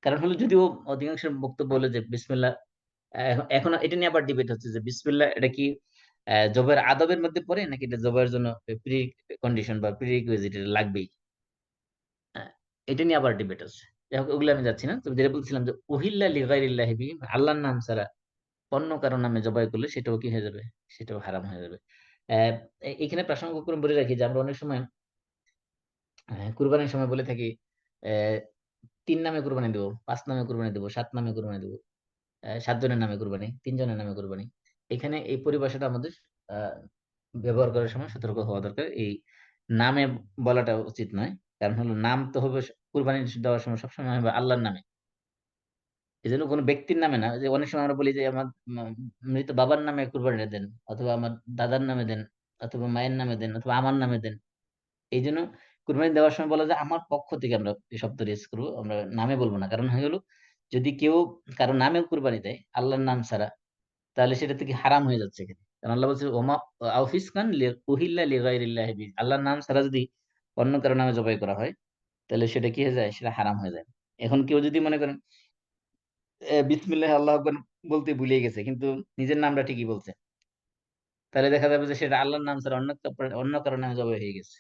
কারণ হলো যদিও অধিকাংশ বক্তব্য হলো যে বিসমিল্লাহ, এখন এখন এটা নিয়ে আবার ডিবেট হচ্ছে যে বিসমিল্লাহ এটা কি জবের আদবের মধ্যে পড়ে, নাকি এটা জবের জন্য প্রি কন্ডিশন বা প্রি রিকুইজিট, এটা লাগবেই। আহ, এটা নিয়ে আবার ডিবেট আছে। যাই হোক, ওগুলো আমি যাচ্ছি না। তো যেটা বলছিলাম যে উহিল্লা লিগাইরিল্লাহি বিহি, আল্লাহর নাম ছাড়া অন্য কারো নামে জবাই করলে সেটাও কি হয়ে যাবে, সেটাও হারাম হয়ে যাবে। আহ, এখানে প্রাসঙ্গিক করে বলে রাখি যে আমরা অনেক সময় কুরবানির সময় বলে থাকি আহ, 3 নামে কুরবানি দেবো, 5 নামে কুরবানি দেবো, 7 নামে কুরবানি দেবো, 7 জনের নামে কুরবানি, 3 জনের নামে কুরবানি। এখানে এই পরিভাষাটা আমাদের আহ ব্যবহার করার সময় সতর্ক হওয়া দরকার। এই নামে বলাটা উচিত নয়। কারণ হলো নাম তো হবে কুরবানি দেওয়ার সময় সবসময় হবে আল্লাহর নামে, এই জন্য কোনো ব্যক্তির নামে না। যে অনেক সময় আমরা বলি যে আমার মৃত বাবার নামে কুরবানিটা দেন, অথবা আমার দাদার নামে দেন, অথবা মায়ের নামে দেন, অথবা আমার নামে দেন। এই জন্য কুরবানি দেওয়ার সময় বলা যায় আমার পক্ষ থেকে, আমরা এই শব্দটা ইউজ করবো, আমরা নামে বলবো না। কারণ হয়ে গেল যদি কেউ কারো নামে কুরবানি দেয় আল্লাহর নাম ছাড়া, তাহলে সেটা থেকে হারাম হয়ে যাচ্ছে এখানে। কারণ আল্লাহ বলছে ওমা আউফিস খান উহিল্লা লিগাইরিল্লাহি বিহি, আল্লাহর নাম ছাড়া যদি অন্য কারো নামে জবাই করা হয়, তাহলে সেটা কি হয়ে যায়, সেটা হারাম হয়ে যায়। এখন কেউ যদি মনে করেন বিসমিল্লাহ আল্লাহ আকবার বলতে ভুলে গেছে, কিন্তু নিজের নামটা ঠিকই বলছে, তাহলে দেখা যাবে যে সেটা আল্লাহর নাম ছাড়া অন্য কারো নামে জবাই হয়ে গেছে।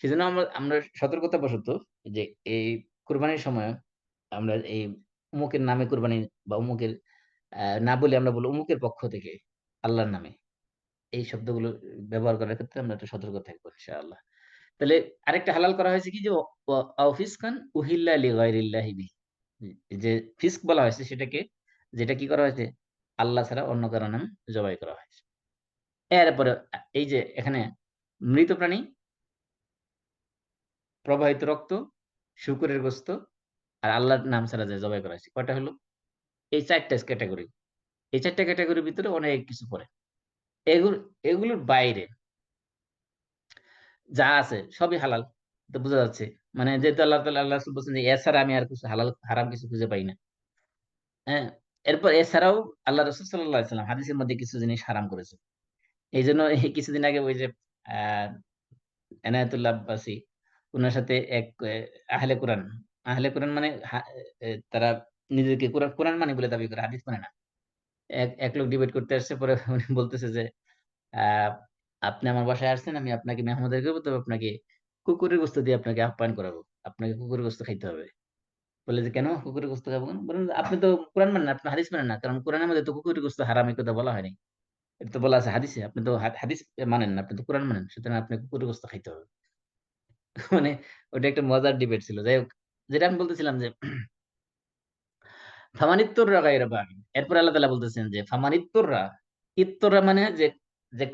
সেজন্য আমরা আমরা সতর্কতা বশত যে এই কুরবানির সময় আমরা এই অমুকের নামে কুরবানি বা অমুকের না বলে আমরা বলি অমুকের পক্ষ থেকে আল্লাহর নামে, এই শব্দগুলো ব্যবহার করার ক্ষেত্রে আমরা একটু সতর্ক থাকবো ইনশাআল্লাহ। তাহলে আরেকটা হালাল করা হয়েছে কি যে আউফিসকান উহিল্লা লিগাইরিল্লাহি বিহি, যে ফিস্ক বলা হয়েছে সেটাকে, যেটা কি করা হয়েছে আল্লাহ ছাড়া অন্য কারো নামে জবাই করা হয়েছে। এরপরে এই যে এখানে মৃত প্রাণী, প্রবাহিত রক্ত, শুকরের গোস্ত, আর আল্লাহর নাম ছাড়া যে জবাই করা হয়েছে, কয়টা হলো? এই 4টা ক্যাটাগরি। এই 4টা ক্যাটাগরির ভিতরে অনেক কিছু পড়ে। এগুলো এগুলোর বাইরে যা আছে সবই হালাল, তো বোঝা যাচ্ছে। মানে যেহেতু আল্লাহ তাআলা আল্লাহ রাসূল বলছেন যে এছাড়া আমি আর কিছু হালাল হারাম কিছু খুঁজে পাই না। হ্যাঁ, এরপর এছাড়াও আল্লাহ রাসূল সাল্লাল্লাহু আলাইহি ওয়াসাল্লাম হাদিসের মধ্যে কিছু জিনিস হারাম করেছে। এই জন্য এই কিছুদিন আগে ওই যে আহ এনায়েতুল্লাহ আব্বাসী, ওনার সাথে এক আহলে কোরআন, আহলে কোরআন মানে তারা নিজেকে কোরআন কোরআন মানে বলে দাবি করে, হাদিস মানে না। এক এক লোক ডিবেট করতে আসছে, পরে উনি বলতেছে যে আহ আপনি আমার বাসায় আসছেন, আমি আপনাকে মেহমানদারি করবো, তবে আপনাকে কুকুরের গোস্ত দিয়ে আপনাকে আপ্যায়ন করাবো, আপনাকে কুকুরের গোস্ত খাইতে হবে। বলে যে কেন কুকুরের গোস্ত খাবো কেন? বলেন আপনি তো কোরআন মানেন না, আপনি হাদিস মানেন না, কারণ কোরআনের মধ্যে তো কুকুরের গোস্ত হারাম এই কথা বলা হয়নি। এটা তো বলা আছে হাদিসে, আপনি তো হাদিস মানেন না, আপনি তো কোরআন মানেন, সুতরাং আপনি কুকুরের গোস্ত খাইতে হবে। মানে ওটা একটা মজার ডিবেট ছিল। যাই হোক, যেটা আমি বলতেছিলাম যে ফামানিত্তুররা গায়রা বাগিন, এরপর আল্লাহ তাআলা বলতেছেন যে ফামানিত্তুররা, ইত্তরা মানে যে যে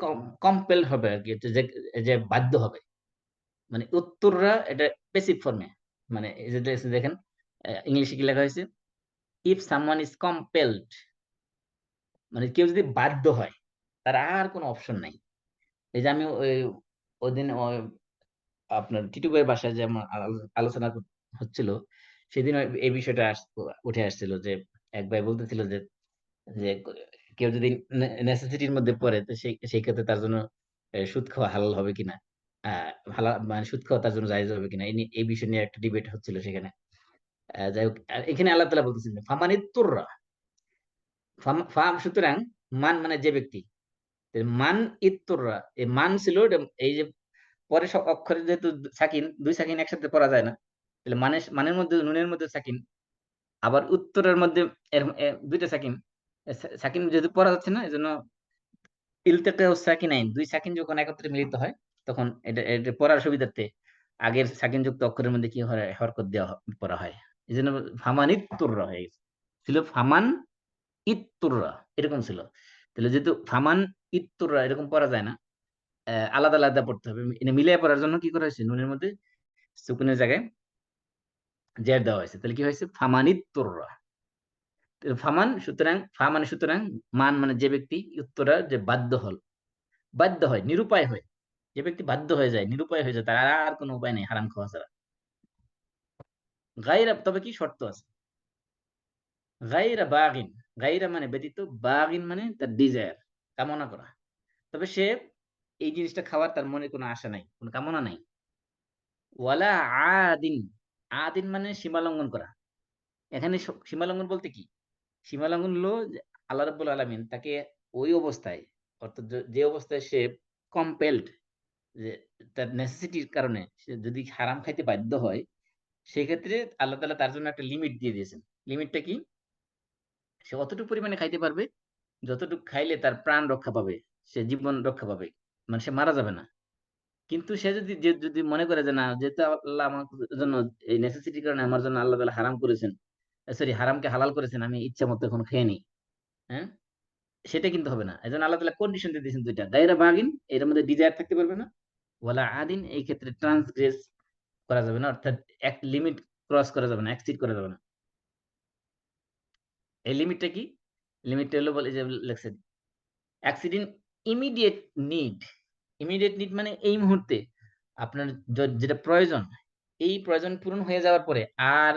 কম্পেল হবে আর কি, যে যে বাধ্য হবে। মানে উত্তররা এটা প্যাসিভ ফর্মে, মানে এই যে দেখেন ইংলিশে কি লেখা হয়েছে, ইফ সামওয়ান ইজ কম্পেলড, মানে কেউ যদি বাধ্য হয়, তার আর কোনো অপশন নাই। এই যে আমি ওদিন আপনার টিটু ভাইয়ের বাসায় যে আমার আলোচনা হচ্ছিল, সেদিন এই বিষয়টা উঠে আসছিল যে এক ভাই বলতেছিল যে যে কেউ যদি নেসেসিটির মধ্যে পড়ে, তো সেই ক্ষেত্রে তার জন্য সুদ খাওয়া হালাল হবে কিনা, হালাল মানে সুদ খাওয়া তার জন্য জায়েজ হবে কিনা, এই বিষয় নিয়ে একটা ডিবেট হচ্ছিল সেখানে। যাই হোক, আর এখানে আল্লাহ তাআলা বলতেছিলেন ফামানিত তুররা, ফাম সুতরাং, মান মানে যে ব্যক্তি, মান ইত্তুররা, এই মান ছিল এই যে পরে সব অক্ষরে যেহেতু সাকিন, দুই সাকিন একসাথে পড়া যায় না, তাহলে মানের মধ্যে নুনের মধ্যে সাকিন, আবার উত্তরের মধ্যে দুইটা সাকিন, সাকিন যেহেতু পড়া যাচ্ছে না, এই জন্য ইলতেকাউ সাকিনাইন, দুই সাকিন যখন একত্রে মিলিত হয়, তখন এটা পড়ার সুবিধার্থে আগের সাকিন যুক্ত অক্ষরের মধ্যে কি হয়, হরকত দেওয়া পড়া হয়। এই জন্য ফামান ইত্তুররা হয়ে গেছে, ছিল ফামান ইত্তুররা, এরকম ছিল। তাহলে যেহেতু ফামান ইত্তুররা এরকম পড়া যায় না, আলাদা আলাদা পড়তে হবে। মিলিয়ে পড়ার জন্য কি করা হয়েছে, নুনের মধ্যে সুকুনের জায়গায় জের দেওয়া হয়েছে। তাহলে কি হয়েছে, ফামানিত তুররা। ফামান সুতরাং, ফা মানে সুতরাং, মান মানে যে ব্যক্তি, উত্তরা যে বাধ্য হল, বাধ্য হয়, নিরুপায় হয়, যে ব্যক্তি বাধ্য হয়ে যায়, নিরুপায় হয়ে যায়, তার আর কোনো উপায় নেই হারাম খাওয়া ছাড়া। গায়রা, তবে কি শর্ত আছে, গায়রা বাগিন, গায়রা মানে ব্যতীত, বাগিন মানে তার ডিজায়ার, কামনা করা, তবে সে এই জিনিসটা খাওয়ার তার মনে কোনো আশা নাই, কোনো কামনা নাই। ওয়ালা আদিন, আদিন মানে সীমা লঙ্ঘন করা। এখানে সীমা লঙ্ঘন বলতে কি, সীমা লঙ্ঘন হলো যে আল্লাহ রাব্বুল আলামিন তাকে ওই অবস্থায়, অর্থাৎ যে অবস্থায় সে কম্পেলড, যে তার নেসেসিটির কারণে সে যদি হারাম খাইতে বাধ্য হয়, সেক্ষেত্রে আল্লাহ তাআলা তার জন্য একটা লিমিট দিয়ে দিয়েছেন। লিমিটটা কি, সে অতটুকু পরিমাণে খাইতে পারবে যতটুকু খাইলে তার প্রাণ রক্ষা পাবে, সে জীবন রক্ষা পাবে, মানে সে মারা যাবে না। কিন্তু সে যদি মনে করে যে না, যেহেতু আল্লাহ আমার জন্য এই নেসেসিটির কারণে আমার জন্য আল্লাহ তাআলা হারাম করেছেন, সরি হারামকে হালাল করেছেন, আমি ইচ্ছা মতো এখন খেয়ে নিই, হ্যাঁ, সেটা কিন্তু হবে না। এজন্য আল্লাহ তাআলা কন্ডিশন দিয়ে দিয়েছেন দুইটা, গায়রা বাগিন, এর মধ্যে ডিজায়ার থাকতে পারবে না, ওয়ালা আদিন, এই ক্ষেত্রে ট্রান্সগ্রেস করা যাবে না, অর্থাৎ এক লিমিট ক্রস করা যাবে না, এক্সিড করা যাবে না। এই লিমিটটা কি, লিমিটটা হলো বলে যে লেখছেন exceeding immediate need, immediate need মানে এই মুহূর্তে আপনার যেটা প্রয়োজন, এই প্রয়োজন পূরণ হয়ে যাওয়ার পরে আর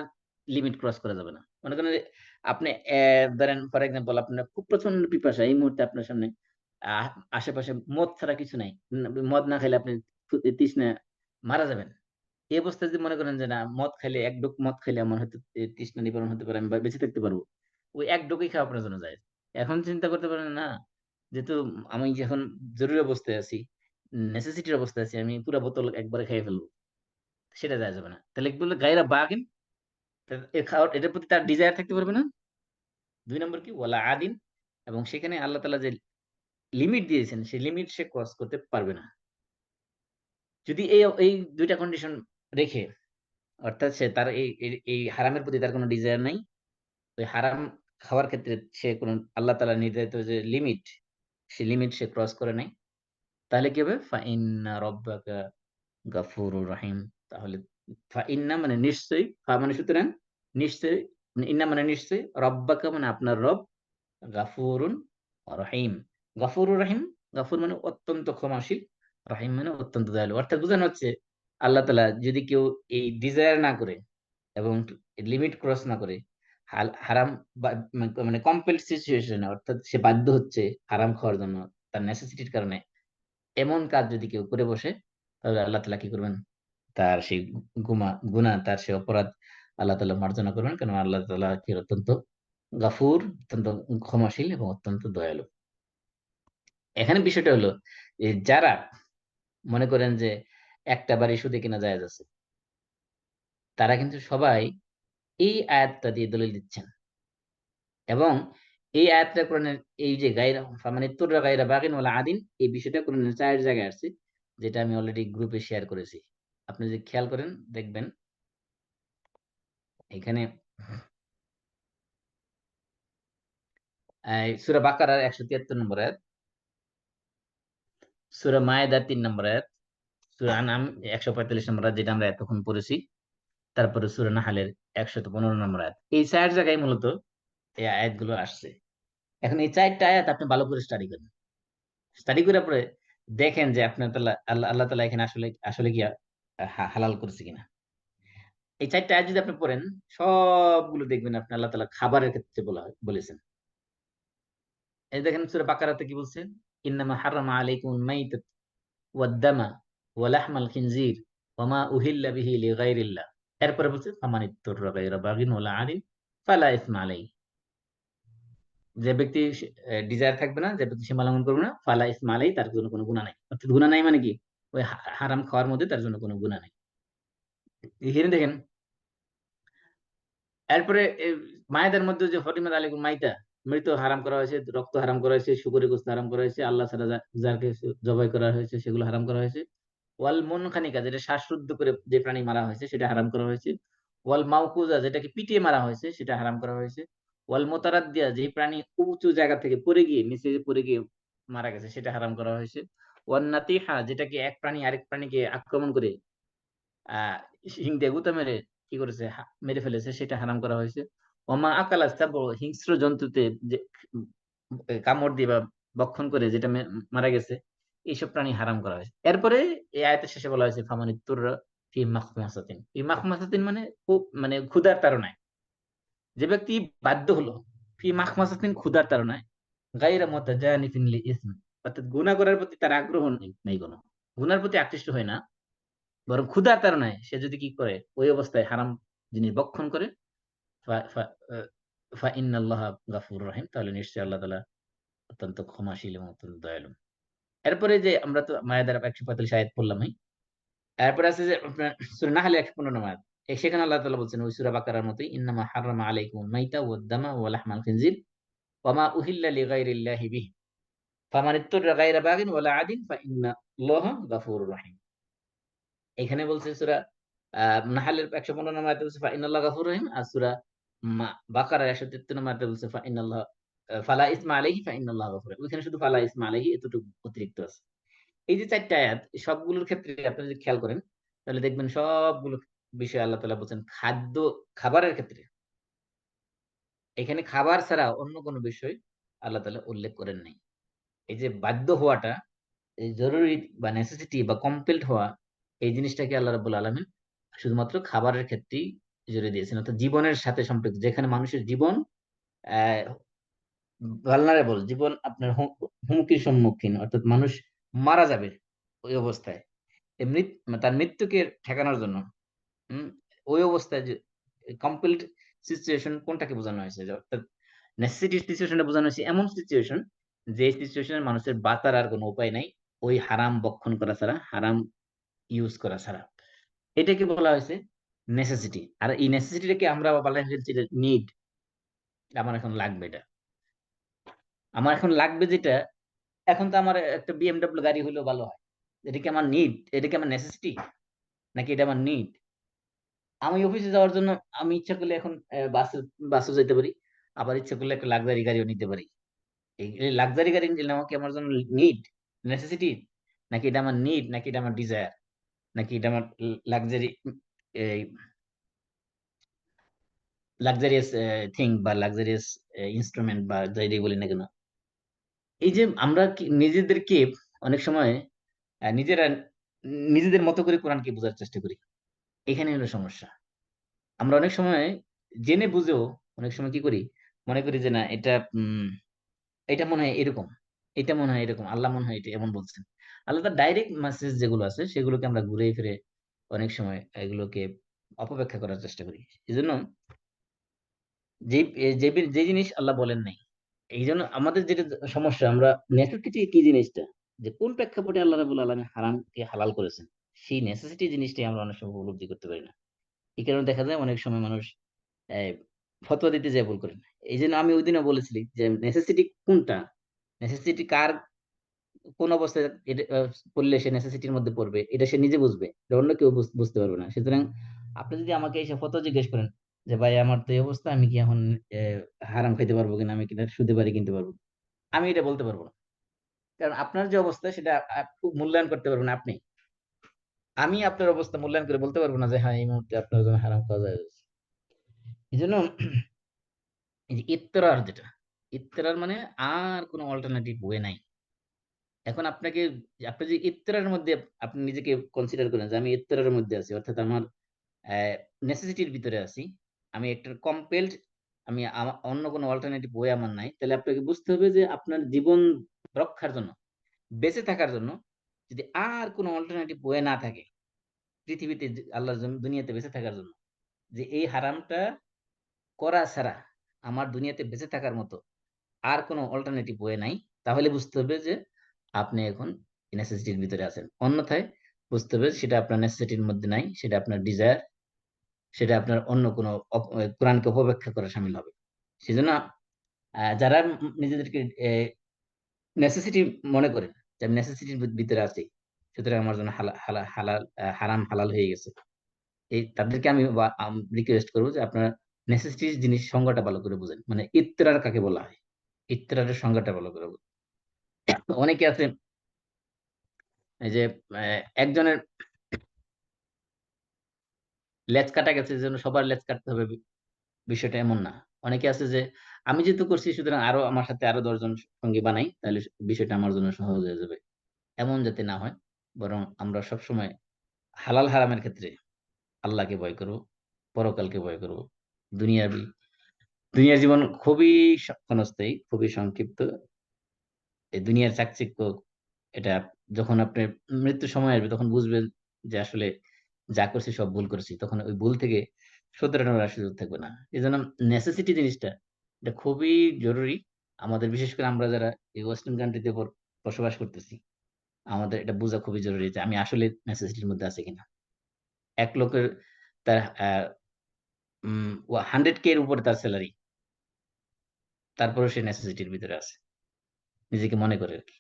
লিমিট ক্রস করা যাবে না। মনে করেন যে আপনি ধরেন ফর এক্সাম্পল, আপনার খুব প্রচন্ড পিপাসা, এই মুহূর্তে আপনার সামনে আহ, আশেপাশে মদ ছাড়া কিছু নাই, মদ না খেলে আপনি তৃষ্ণা মারা যাবেন। এই অবস্থায় যদি মনে করেন যে না, মদ খাইলে, এক ডোক মদ খাইলে আমার হয়তো তৃষ্ণা নিবারণ হতে পারে, আমি বেঁচে থাকতে পারবো, ওই এক ডোকই খাওয়া আপনার জন্য যায়। এখন চিন্তা করতে পারেন না, যেহেতু আমি যখন জরুরি অবস্থায় আছি, নেসেসিটির অবস্থায় আছি, আমি পুরো বোতল একবারে খেয়ে ফেলবো, সেটা যায় যাবে না। তাহলে কি বললো, গায়রা বাগিন, এর খাওয়ার, এটার প্রতি তার ডিজায়ার থাকতে পারবে না। দুই নম্বর কি, ওয়ালা আদিন, এবং সেখানে আল্লাহ তাআলা যে লিমিট দিয়েছেন, সেই লিমিট সে ক্রস করতে পারবে না। যদি এই দুইটা কন্ডিশন রেখে, অর্থাৎ সে তার এই হারামের প্রতি তার কোনো ডিজায়ার নাই, ওই হারাম খাওয়ার ক্ষেত্রে সে কোন আল্লাহ তাআলা নির্ধারিত যে লিমিট, সেই লিমিট সে ক্রস করে নাই, তাহলে কি হবে, ফাইন্না রব্বাকা গাফুরুর রহিম। তাহলে ফাইন্না মানে নিশ্চয়ই, ফা মানে সুতরাং, নিশ্চয়ই, ইন্না মানে নিশ্চয়ই, রব্বাকা মানে আপনার রব, গাফুরুন রহিম, গাফুরুর রহিম, গাফুর মানে অত্যন্ত ক্ষমাশীল, রহিম মানে অত্যন্ত দয়ালু। অর্থাৎ বোঝানো হচ্ছে আল্লাহ তাআলা যদি কেউ এই ডিজায়ার না করে এবং লিমিট ক্রস না করে, হারাম মানে কম্পেলড সিচুয়েশনে, অর্থাৎ সে বাধ্য হচ্ছে হারাম খাওয়ার জন্য তার নেসেসিটির কারণে, এমন কাজ যদি কেউ করে বসে, তাহলে আল্লাহ তাআলা কি করবেন, তার সেই গুনাহ, তার সেই অপরাধ আল্লাহ তাআলা মার্জনা করবেন, কারণ আল্লাহ তাআলা কি অত্যন্ত গাফুর, অত্যন্ত ক্ষমাশীল এবং অত্যন্ত দয়ালু। এখানে বিষয়টা হলো, যারা মনে করেন যে একটা বাড়ি সুদে কিনা জায়েজ আছে, তারা কিন্তু সবাই এই আয়াতটা দিয়ে দলিল দিচ্ছেন। এবং এই আয়াতটা কোরআনের, এই যে গায়রা ফামানিত্তুররা গায়রা বাগিন ওয়ালা আদিন, এই বিষয়টা কোরআনের ৪ জায়গায় আসছে, যেটা আমি অলরেডি গ্রুপে শেয়ার করেছি। আপনি যদি খেয়াল করেন দেখবেন, এখানে সূরা বাকারার ১৭৩ নম্বর আয়াত, সূরা মায়েদার ৩ নম্বর আয়াত, সূরা আনআম ১৪৫ নম্বর আয়াত, যেটা আমরা এতক্ষণ পড়েছি, তারপরে সূরা নাহলের ১১৫ নম্বর আয়াত। এই ৪ জায়গায় মূলত এই আয়াতগুলো আসছে। এখন এই 4টা আয়াত আপনি ভালো করে স্টাডি করেন, স্টাডি করে পরে দেখেন যে আপনার তাআলা আল্লাহ আল্লাহ তাআলা এখানে আসলে আসলে কি হালাল করেছে কিনা। এই 4টা আয়াত যদি আপনি পড়েন, সবগুলো দেখবেন আপনি আল্লাহ তাআলা খাবারের ক্ষেত্রে বলেছেন। এই দেখেন সূরা বাকারাতে কি বলছেন? ইন্নামা হারামা আলাইকুমুল মাইতাত ওয়াদ দামা ওয়া লাহমাল খিনজির ওয়া মা উহিল্লা বিহি লিগাইরিল্লাহ। এরপরে বলছে ফামানিত্তুররা গায়রা বাগিন ওয়ালা আদিন ফালা ইসমা আলাইহি। যে ব্যক্তি ডিজায়ার থাকবে না, যে ব্যক্তি সীমা লঙ্ঘন করবে না, ফালা ইসমা আলাইহি, তার জন্য কোনো গুনাহ নাই। অর্থাৎ গুনাহ নাই মানে কি? ওই হারাম খাওয়ার মধ্যে তার জন্য কোনো গুনাহ নাই। এখানে দেখেন, এরপরে মায়েদের মধ্যে যে হরিমাত আলাইকুম মাইতা, মৃত হারাম করা হয়েছে, রক্ত হারাম করা হয়েছে, শুকরের গোশত হারাম করা হয়েছে, আল্লাহ ছাড়া যাকে জবাই করা হয়েছে সেগুলো হারাম করা হয়েছে। ওয়াল মুনখানিকা, যেটা শ্বাসরুদ্ধ করে যে প্রাণী মারা হয়েছে সেটা হারাম করা হয়েছে। ওয়াল মাউকুজা, যেটাকে পিটিয়ে মারা হয়েছে সেটা হারাম করা হয়েছে। ওয়াল মুতারাদ্দিয়া, যে প্রাণী উঁচু জায়গা থেকে পড়ে গিয়ে নিচে পড়ে গিয়ে মারা গেছে সেটা হারাম করা হয়েছে। ওয়ান নাতিহা, যেটাকে এক প্রাণী আরেক প্রাণীকে আক্রমণ করে আহ শিং দিয়ে গুঁতা মেরে কি করেছে, মেরে ফেলেছে, সেটা হারাম করা হয়েছে। ওমা আকালা সাবু, হিংস্র জন্তুতে যে কামড় দিয়ে বা ভক্ষণ করে যেটা মারা গেছে, এইসব প্রাণী হারাম করা হয়েছে। এরপরে এই আয়াতের শেষে বলা হয়েছে ফামানিত্তুর ফি মাখমাসাতিন। এই মাখমাসাতিন মানে খুব মানে ক্ষুধার তাড়নায়, যে ব্যক্তি বাধ্য হলো, ফি মাখমাসাতিন ক্ষুধার তাড়নায়, গায়রা মুতাজানিফিন লিইসম, অর্থাৎ গুনাহ করার প্রতি তার আগ্রহ নেই, কোনো গুনার প্রতি আকৃষ্ট হয় না, বরং ক্ষুধার তাড়নায় সে যদি কি করে, ওই অবস্থায় হারাম জিনিস ভক্ষণ করে, ফা ফা ফা ইন্নাল্লাহা গাফুরুর রহিম, তাহলে নিশ্চয়ই আল্লাহ তাআলা অত্যন্ত ক্ষমাশীল এবং অত্যন্ত দয়ালু। এরপরে যে আমরা তো মায়াদার 145 আয়াত পড়লাম। এরপরে আছে যে আপনার সূরা নাহল 115 আয়াত। সেখানে আল্লাহ তাআলা বলছেন ওই সূরা বাকারার মতোই, ইন্নামা হাররামা আলাইকুমুল মাইতা ওয়াদ দামা ওয়া লাহমাল খিনজির ওয়া মা উহিল্লা লিগাইরিল্লাহি বিহি ফামান ইত্তুররা গায়রা বাগিন ওয়ালা আদিন ফাইন্নাল্লাহা গাফুরুর রহিম। এখানে বলছে সূরা নাহলের 115 আয়াতে বলছে ফাইন্নাল্লাহা গাফুরুর রহিম, আর সূরা বাকারার 153 আয়াতে বলছে ফাইন্নাল্লাহা ফালা ইসমা আলাইহি ফাইন্নাল্লাহা গাফুর। ওইখানে শুধু ফালা ইসমা আলাইহি এতটুকু অতিরিক্ত আছে। এই যে 4টা আয়াত, সবগুলোর ক্ষেত্রে আপনি যদি খেয়াল করেন তাহলে দেখবেন সবগুলো বিষয়ে আল্লাহ তাআলা বলছেন খাবারের ক্ষেত্রে। এখানে খাবার ছাড়া অন্য কোনো বিষয় আল্লাহ তাআলা উল্লেখ করেন নাই। এই যে বাধ্য হওয়াটা, এই জরুরি বা নেসেসিটি বা কম্পেলড হওয়া, এই জিনিসটাকে আল্লাহ রাব্বুল আলামিন শুধুমাত্র খাবারের ক্ষেত্রেই জুড়ে দিয়েছেন। অর্থাৎ জীবনের সাথে সম্পৃক্ত, যেখানে মানুষের জীবন আহ ভালনারেবল, জীবন আপনার হুমকির সম্মুখীন, অর্থাৎ মানুষ মারা যাবে ওই অবস্থায়। তার মৃত্যুকে ঠেকানোর জন্য হম ওই অবস্থায় যে কমপ্লিট সিচুয়েশন কোনটাকে বোঝানো হয়েছে, যে অর্থাৎ নেসেসিটি সিচুয়েশনটা বোঝানো হয়েছে, এমন সিচুয়েশন যে সিচুয়েশনে মানুষের বাঁচার আর কোনো উপায় নাই ওই হারাম বক্ষণ করা ছাড়া, হারাম ইউজ করা ছাড়া। এটাকে বলা হয়েছে নেসেসিটি। আর এই নেসেসিটিটাকে আমরা বলা হয়েছে নিড। আমার এখন লাগবে এটা, আমার এখন লাগবে যেটা, এখন তো আমার একটা বিএমডব্লিউ গাড়ি হলেও ভালো হয়। এটা কি আমার নিড? এটা কি আমার নেসেসিটি, নাকি এটা আমার নিড? আমি অফিসে যাওয়ার জন্য আমি ইচ্ছা করলে এখন বাসে যেতে পারি, আবার ইচ্ছা করলে একটা লাক্সারি গাড়িও নিতে পারি। এই লাক্সারি গাড়ি নেওয়া কি আমার জন্য নিড, নেসেসিটি, নাকি এটা আমার নিড, নাকি এটা আমার ডিজায়ার, নাকি এটা আমার লাক্সারি লাক্সারিয়াস থিং বা লাক্সারিয়াস ইনস্ট্রুমেন্ট বা যাই বলি না কেন। এই যে আমরা নিজেদেরকে অনেক সময় নিজেরা নিজেদের মতো করে কোরআনকে বোঝার চেষ্টা করি, এখানে হলো সমস্যা। আমরা অনেক সময় জেনে বুঝেও অনেক সময় কি করি, মনে করি যে না এটা এটা মনে হয় এরকম, এটা মনে হয় এরকম, আল্লাহ মনে হয় এটা এমন বলছেন। আল্লাহ তার ডাইরেক্ট মেসেজ যেগুলো আছে সেগুলোকে আমরা ঘুরে ফিরে অনেক সময় এগুলোকে অপব্যাখ্যা করার চেষ্টা করি। এই জন্য যে যে যে জিনিস আল্লাহ বলেন নাই, এই জন্য আমাদের যেটা সমস্যা, আমরা নেসেসিটি কি জিনিসটা, যে কোন প্রেক্ষাপটে আল্লাহ রাব্বুল আলামিন হারামকে হালাল করেছেন, সেই নেসেসিটি জিনিসটাই আমরা অনেক সময় উপলব্ধি করতে পারি না। এই কারণে দেখা যায় অনেক সময় মানুষ এই ফতোয়া দিতে যেয়ে ভুল করেন। এইজন্য আমি ওইদিনও বলেছিলি যে নেসেসিটি কোনটা, নেসেসিটি কার, কোন অবস্থায় এটা পড়লে সে নেসেসিটির মধ্যে পড়বে, এটা সে নিজে বুঝবে, এটা অন্য কেউ বুঝতে পারবে না। সুতরাং আপনি যদি আমাকে এসে ফতোয়া জিজ্ঞেস করেন যে ভাই আমার তো এই অবস্থা, আমি কি এখন হারাম খাইতে পারবো কিনা, আমি কিনা সুদে বাড়ি কিনতে পারবো, আমি এটা বলতে পারবো না। কারণ আপনার যে অবস্থা সেটা খুব মূল্যায়ন করতে পারবেন আপনি। আমি আপনার অবস্থা মূল্যায়ন করে বলতে পারবো না যে হ্যাঁ এই মুহূর্তে আপনার জন্য হারাম খাওয়া যায়। এই জন্য এই যে ইত্তরার যেটা, ইত্তরার মানে আর কোনো অল্টারনেটিভ ওয়ে নাই। এখন আপনাকে আপনি যে ইত্তরার মধ্যে আপনি নিজেকে কনসিডার করেন যে আমি ইত্তরার মধ্যে আছি। অর্থাৎ আমার নেসেসিটির ভিতরে আছি। আমি একটা কম্পেলড, আমি অন্য কোনো অল্টারনেটিভ ওয়ে আমার নাই। তাহলে আপনাকে বুঝতে হবে যে আপনার জীবন রক্ষার জন্য, বেঁচে থাকার জন্য যদি আর কোনো অল্টারনেটিভ ওয়ে না থাকে, পৃথিবীতে আল্লাহর দুনিয়াতে বেঁচে থাকার জন্য, যে এই হারামটা করা ছাড়া আমার দুনিয়াতে বেঁচে থাকার মতো আর কোনো অল্টারনেটিভ ওয়ে নাই, তাহলে বুঝতে হবে যে আপনি এখন নেসেসিটির ভিতরে আছেন। অন্যথায় বুঝতে হবে সেটা আপনার নেসেসিটির মধ্যে নাই, সেটা আপনার ডিজায়ার, সেটা আপনার অন্য কোনো কোরআনকে অপব্যাখ্যা করা শামিল হবে। সেজন্য যারা নিজেদেরকে নেসেসিটি মনে করেন যে আমি নেসেসিটির ভিতরে আছি, সুতরাং আমার জন্য হালাল হারাম হালাল হয়ে গেছে, এই তাদেরকে আমি রিকোয়েস্ট করবো যে আপনারা নেসেসিটি জিনিস সংজ্ঞাটা ভালো করে বুঝেন, মানে ইত্তেরার কাকে বলা হয়, ইত্তেরারের সংজ্ঞাটা ভালো করে বুঝেন। অনেকে আছে এই যে একজনের লেজ কাটা গেছে, এই জন্য সবার লেজ কাটতে হবে, বিষয়টা এমন না। অনেকে আছে যে আমি যেহেতু করছি সুতরাং আরো আমার সাথে আরো 10 জন সঙ্গী বানাই, তাহলে বিষয়টা আমার জন্য সহজ হয়ে যাবে, এমন যাতে না হয়। বরং আমরা সবসময় হালাল হারামের ক্ষেত্রে আল্লাহকে ভয় করব, পরকালকে ভয় করব। দুনিয়ার দুনিয়ার জীবন খুবই ক্ষণস্থায়ী, খুবই সংক্ষিপ্ত। এই দুনিয়ার চাকচিক্য, এটা যখন আপনার মৃত্যুর সময় আসবে তখন বুঝবেন যে আসলে যা করছি সব ভুল করেছি, তখন ওই ভুল থেকে শুধরানোর আর সুযোগ থাকবে না। এই জন্য নেসেসিটি জিনিসটা এটা খুবই জরুরি আমাদের, বিশেষ করে আমরা যারা এই ওয়েস্টার্ন কান্ট্রিতে বসবাস করতেছি, আমাদের এটা বোঝা খুবই জরুরি যে আমি আসলে নেসেসিটির মধ্যে আছি কিনা। এক লোকের তার 100K এর উপরে তার স্যালারি, তারপরেও সে নেসেসিটির ভিতরে আছে, নিজেকে মনে করে আর কি।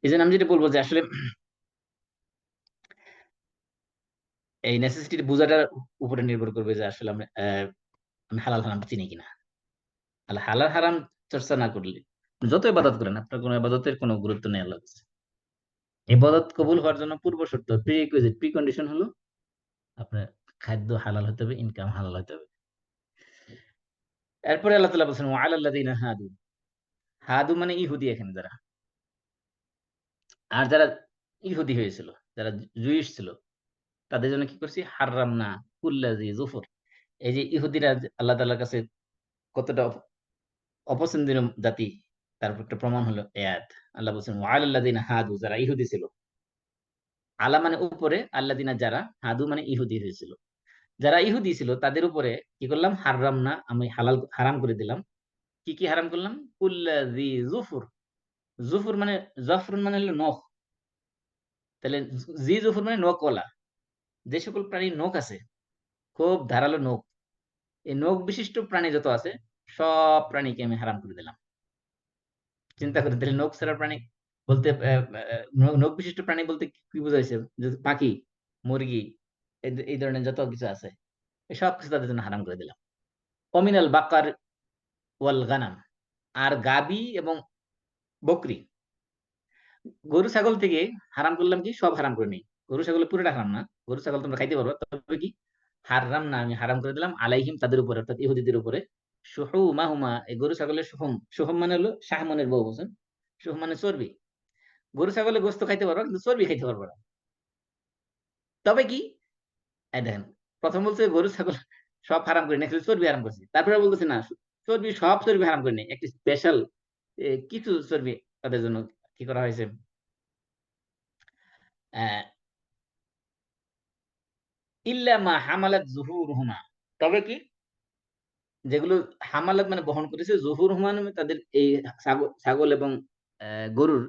এই জন্য আমি যেটা বলবো যে আসলে এই নেসেসিটির বোঝাটার উপরে নির্ভর করবে যে আসলে আমি হালাল হারাম চিনি কিনা। হালাল হারাম চর্চা না করলে যত ইবাদত করেন আপনার কোনো ইবাদতের কোনো গুরুত্ব নেই আল্লাহর কাছে। ইবাদত কবুল হওয়ার জন্য পূর্ব শর্ত, প্রি কন্ডিশন হলো আপনার খাদ্য হালাল হতে হবে, ইনকাম হালাল হতে হবে। এরপরে আল্লাহ তাআলা বলছেন ওয়া আলাল্লাযিনা হাদু, হাদু মানে ইহুদি এখানে যারা, আর যারা ইহুদি হয়েছিল, যারা জুইশ ছিল, তাদের জন্য কি করছি হাররামনা কুল্লাযি জুফুর। এই যে ইহুদিরা আল্লাহ তাআলার কাছে কতটা অপছন্দনীয় জাতি, তার উপর একটা প্রমাণ হলো আয়াত। আল্লাহ বলছেন ওয়ালাল্লাযিনা হাদু, যারা ইহুদি ছিল, আলা মানে উপরে, আল্লাযিনা যারা, হাদু মানে ইহুদি হয়েছিল, যারা ইহুদি ছিল তাদের উপরে কি করলাম হাররামনা, আমি হারাম করে দিলাম। কি কি হারাম করলাম? কুল্লাযি জুফুর, জুফুর মানে জাফরুন মানে হলো নখ, তাহলে জি জুফুর মানে নখওয়ালা, যে সকল প্রাণীর নখ আছে, খুব ধারালো নখ, এই নখ বিশিষ্ট প্রাণী যত আছে সব প্রাণীকে আমি হারাম করে দিলাম। চিন্তা করে তাহলে নখ ছাড়া প্রাণী বলতে নখ বিশিষ্ট প্রাণী বলতে কি বোঝাইছে? যে পাখি, মুরগি, এই ধরনের যত কিছু আছে এই সব কিছু তাদের জন্য হারাম করে দিলাম। অমিনাল বাকার ওয়াল গানাম, আর গাবি এবং বকরি, গরু ছাগল থেকে হারাম করলাম কি সব হারাম করে নেই। গরু ছাগল পুরোটা হারাম না, গরু ছাগল তোমরা খাইতে পারবে, তবে কি হারাম না, আমি হারাম করে দিলাম আলাইহিম তাদের উপরে, অর্থাৎ ইহুদিদের উপরে। সুহুমাহুমা, এই গরু ছাগলের সুহুম, সুহুম মানে হলো শাহমনের বউ বলছেন, সুহুম মানে চর্বি। গরু ছাগলের গোস্ত খাইতে পারবা কিন্তু চর্বি খাইতে পারবা না। তবে কি এই দেখেন, প্রথম বলছে গরু ছাগল সব হারাম করে নেই, চর্বি হারাম করছি, তারপরে বলতেছে না চর্বি সব চর্বি হারাম করে নেই, একটি স্পেশাল কিছু চর্বি তাদের জন্য কি করা হয়েছে, আহ ইল্লা মা হামালাত জুহুরুহুমা, তবে কি যেগুলো হামালাত মানে বহন করেছে, জুহুরুহুমা মানে তাদের এই ছাগল এবং গরুর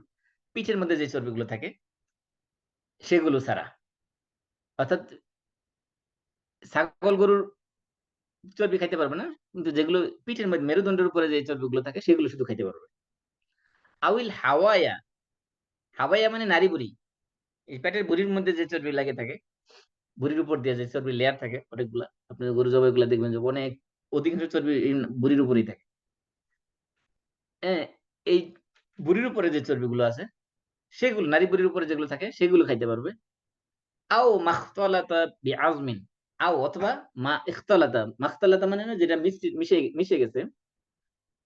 পিঠের মধ্যে যে চর্বিগুলো থাকে সেগুলো ছাড়া। অর্থাৎ ছাগল গরুর চর্বি খাইতে পারবে না, কিন্তু যেগুলো পিঠের মধ্যে মেরুদণ্ডের উপরে যে চর্বিগুলো থাকে সেগুলো শুধু খাইতে পারবে। আউইল হাওয়ায়া, হাওয়াইয়া মানে নারী বুড়ি, এই পেটের বুড়ির মধ্যে যে চর্বি লাগে থাকে, বুড়ির উপর দিয়ে যে চর্বি লেয়ার থাকে অনেকগুলা, আপনি গরু জবাইগুলা দেখবেন যে অনেক অধিকাংশ চর্বি এই বুড়ির উপরেই থাকে। হ্যাঁ, এই বুড়ির উপরে যে চর্বিগুলো আছে সেগুলো, নারী বুড়ির উপরে যেগুলো থাকে সেগুলো খাইতে পারবে। আও মাখতালাতা বিআজমিন, আও অথবা মা ইখতালাতা, মাখতালাতা মানে না যেটা মিশে মিশে গেছে,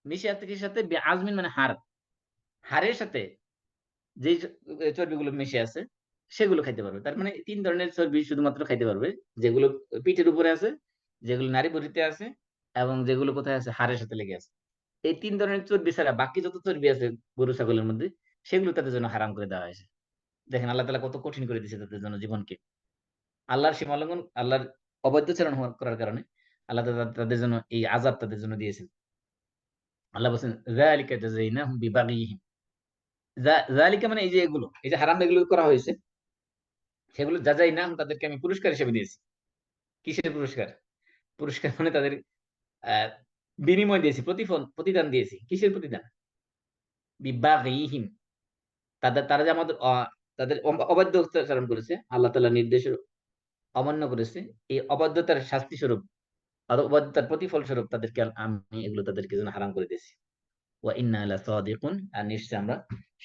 মিশে আছে কিসের সাথে? আজমিন মানে হাড়, হাড়ের সাথে যে চর্বিগুলো মিশে আছে সেগুলো খাইতে পারবে। তার মানে ৩ ধরনের চর্বি শুধুমাত্র খাইতে পারবে, যেগুলো পিঠের উপরে আছে, যেগুলো নাড়ি-ভুঁড়িতে আছে এবং যেগুলো কোথায় আছে? হাড়ের সাথে লেগে আছে। এই ৩ ধরনের চর্বি ছাড়া বাকি যত চর্বি আছে গরু ছাগলের মধ্যে সেগুলো তাদের জন্য হারাম করে দেওয়া হয়েছে। দেখেন আল্লাহ তাআলা কত কঠিন করে দিয়েছে তাদের জন্য জীবনকে। আল্লাহর সীমা লঙ্ঘন, আল্লাহর অবাধ্যচরণ করার কারণে আল্লাহ তাআলা তাদের জন্য এই আযাব তাদের জন্য দিয়েছেন। আল্লাহ বলছেন যালিকা জাযাইনাহুম বিবাগিহিম। যালিকা মানে এই যে এগুলো, এই যে হারাম এগুলো করা হয়েছে সেগুলো জাযাইনাহুম তাদেরকে আমি পুরস্কার হিসেবে দিয়েছি। কিসের পুরস্কার? পুরস্কার মানে তাদের আ বিনিময় দিয়েছি, প্রতিফল প্রতিদান দিয়েছি। কিসের প্রতিদান? বিবাগিহিম। তারা যে আমাদের তাদের অবাধ্যচারণ করেছে, আল্লাহ তাআলার নির্দেশের অমান্য করেছে, এই অবাধ্যতার শাস্তি স্বরূপ, অবাধ্যতার প্রতিফল স্বরূপ তাদেরকে আমি এগুলো তাদেরকে জন্য হারাম করে দিয়েছি। ওয়া ইন্না লাসাদিকুন, আর নিশ্চয়ই আমরা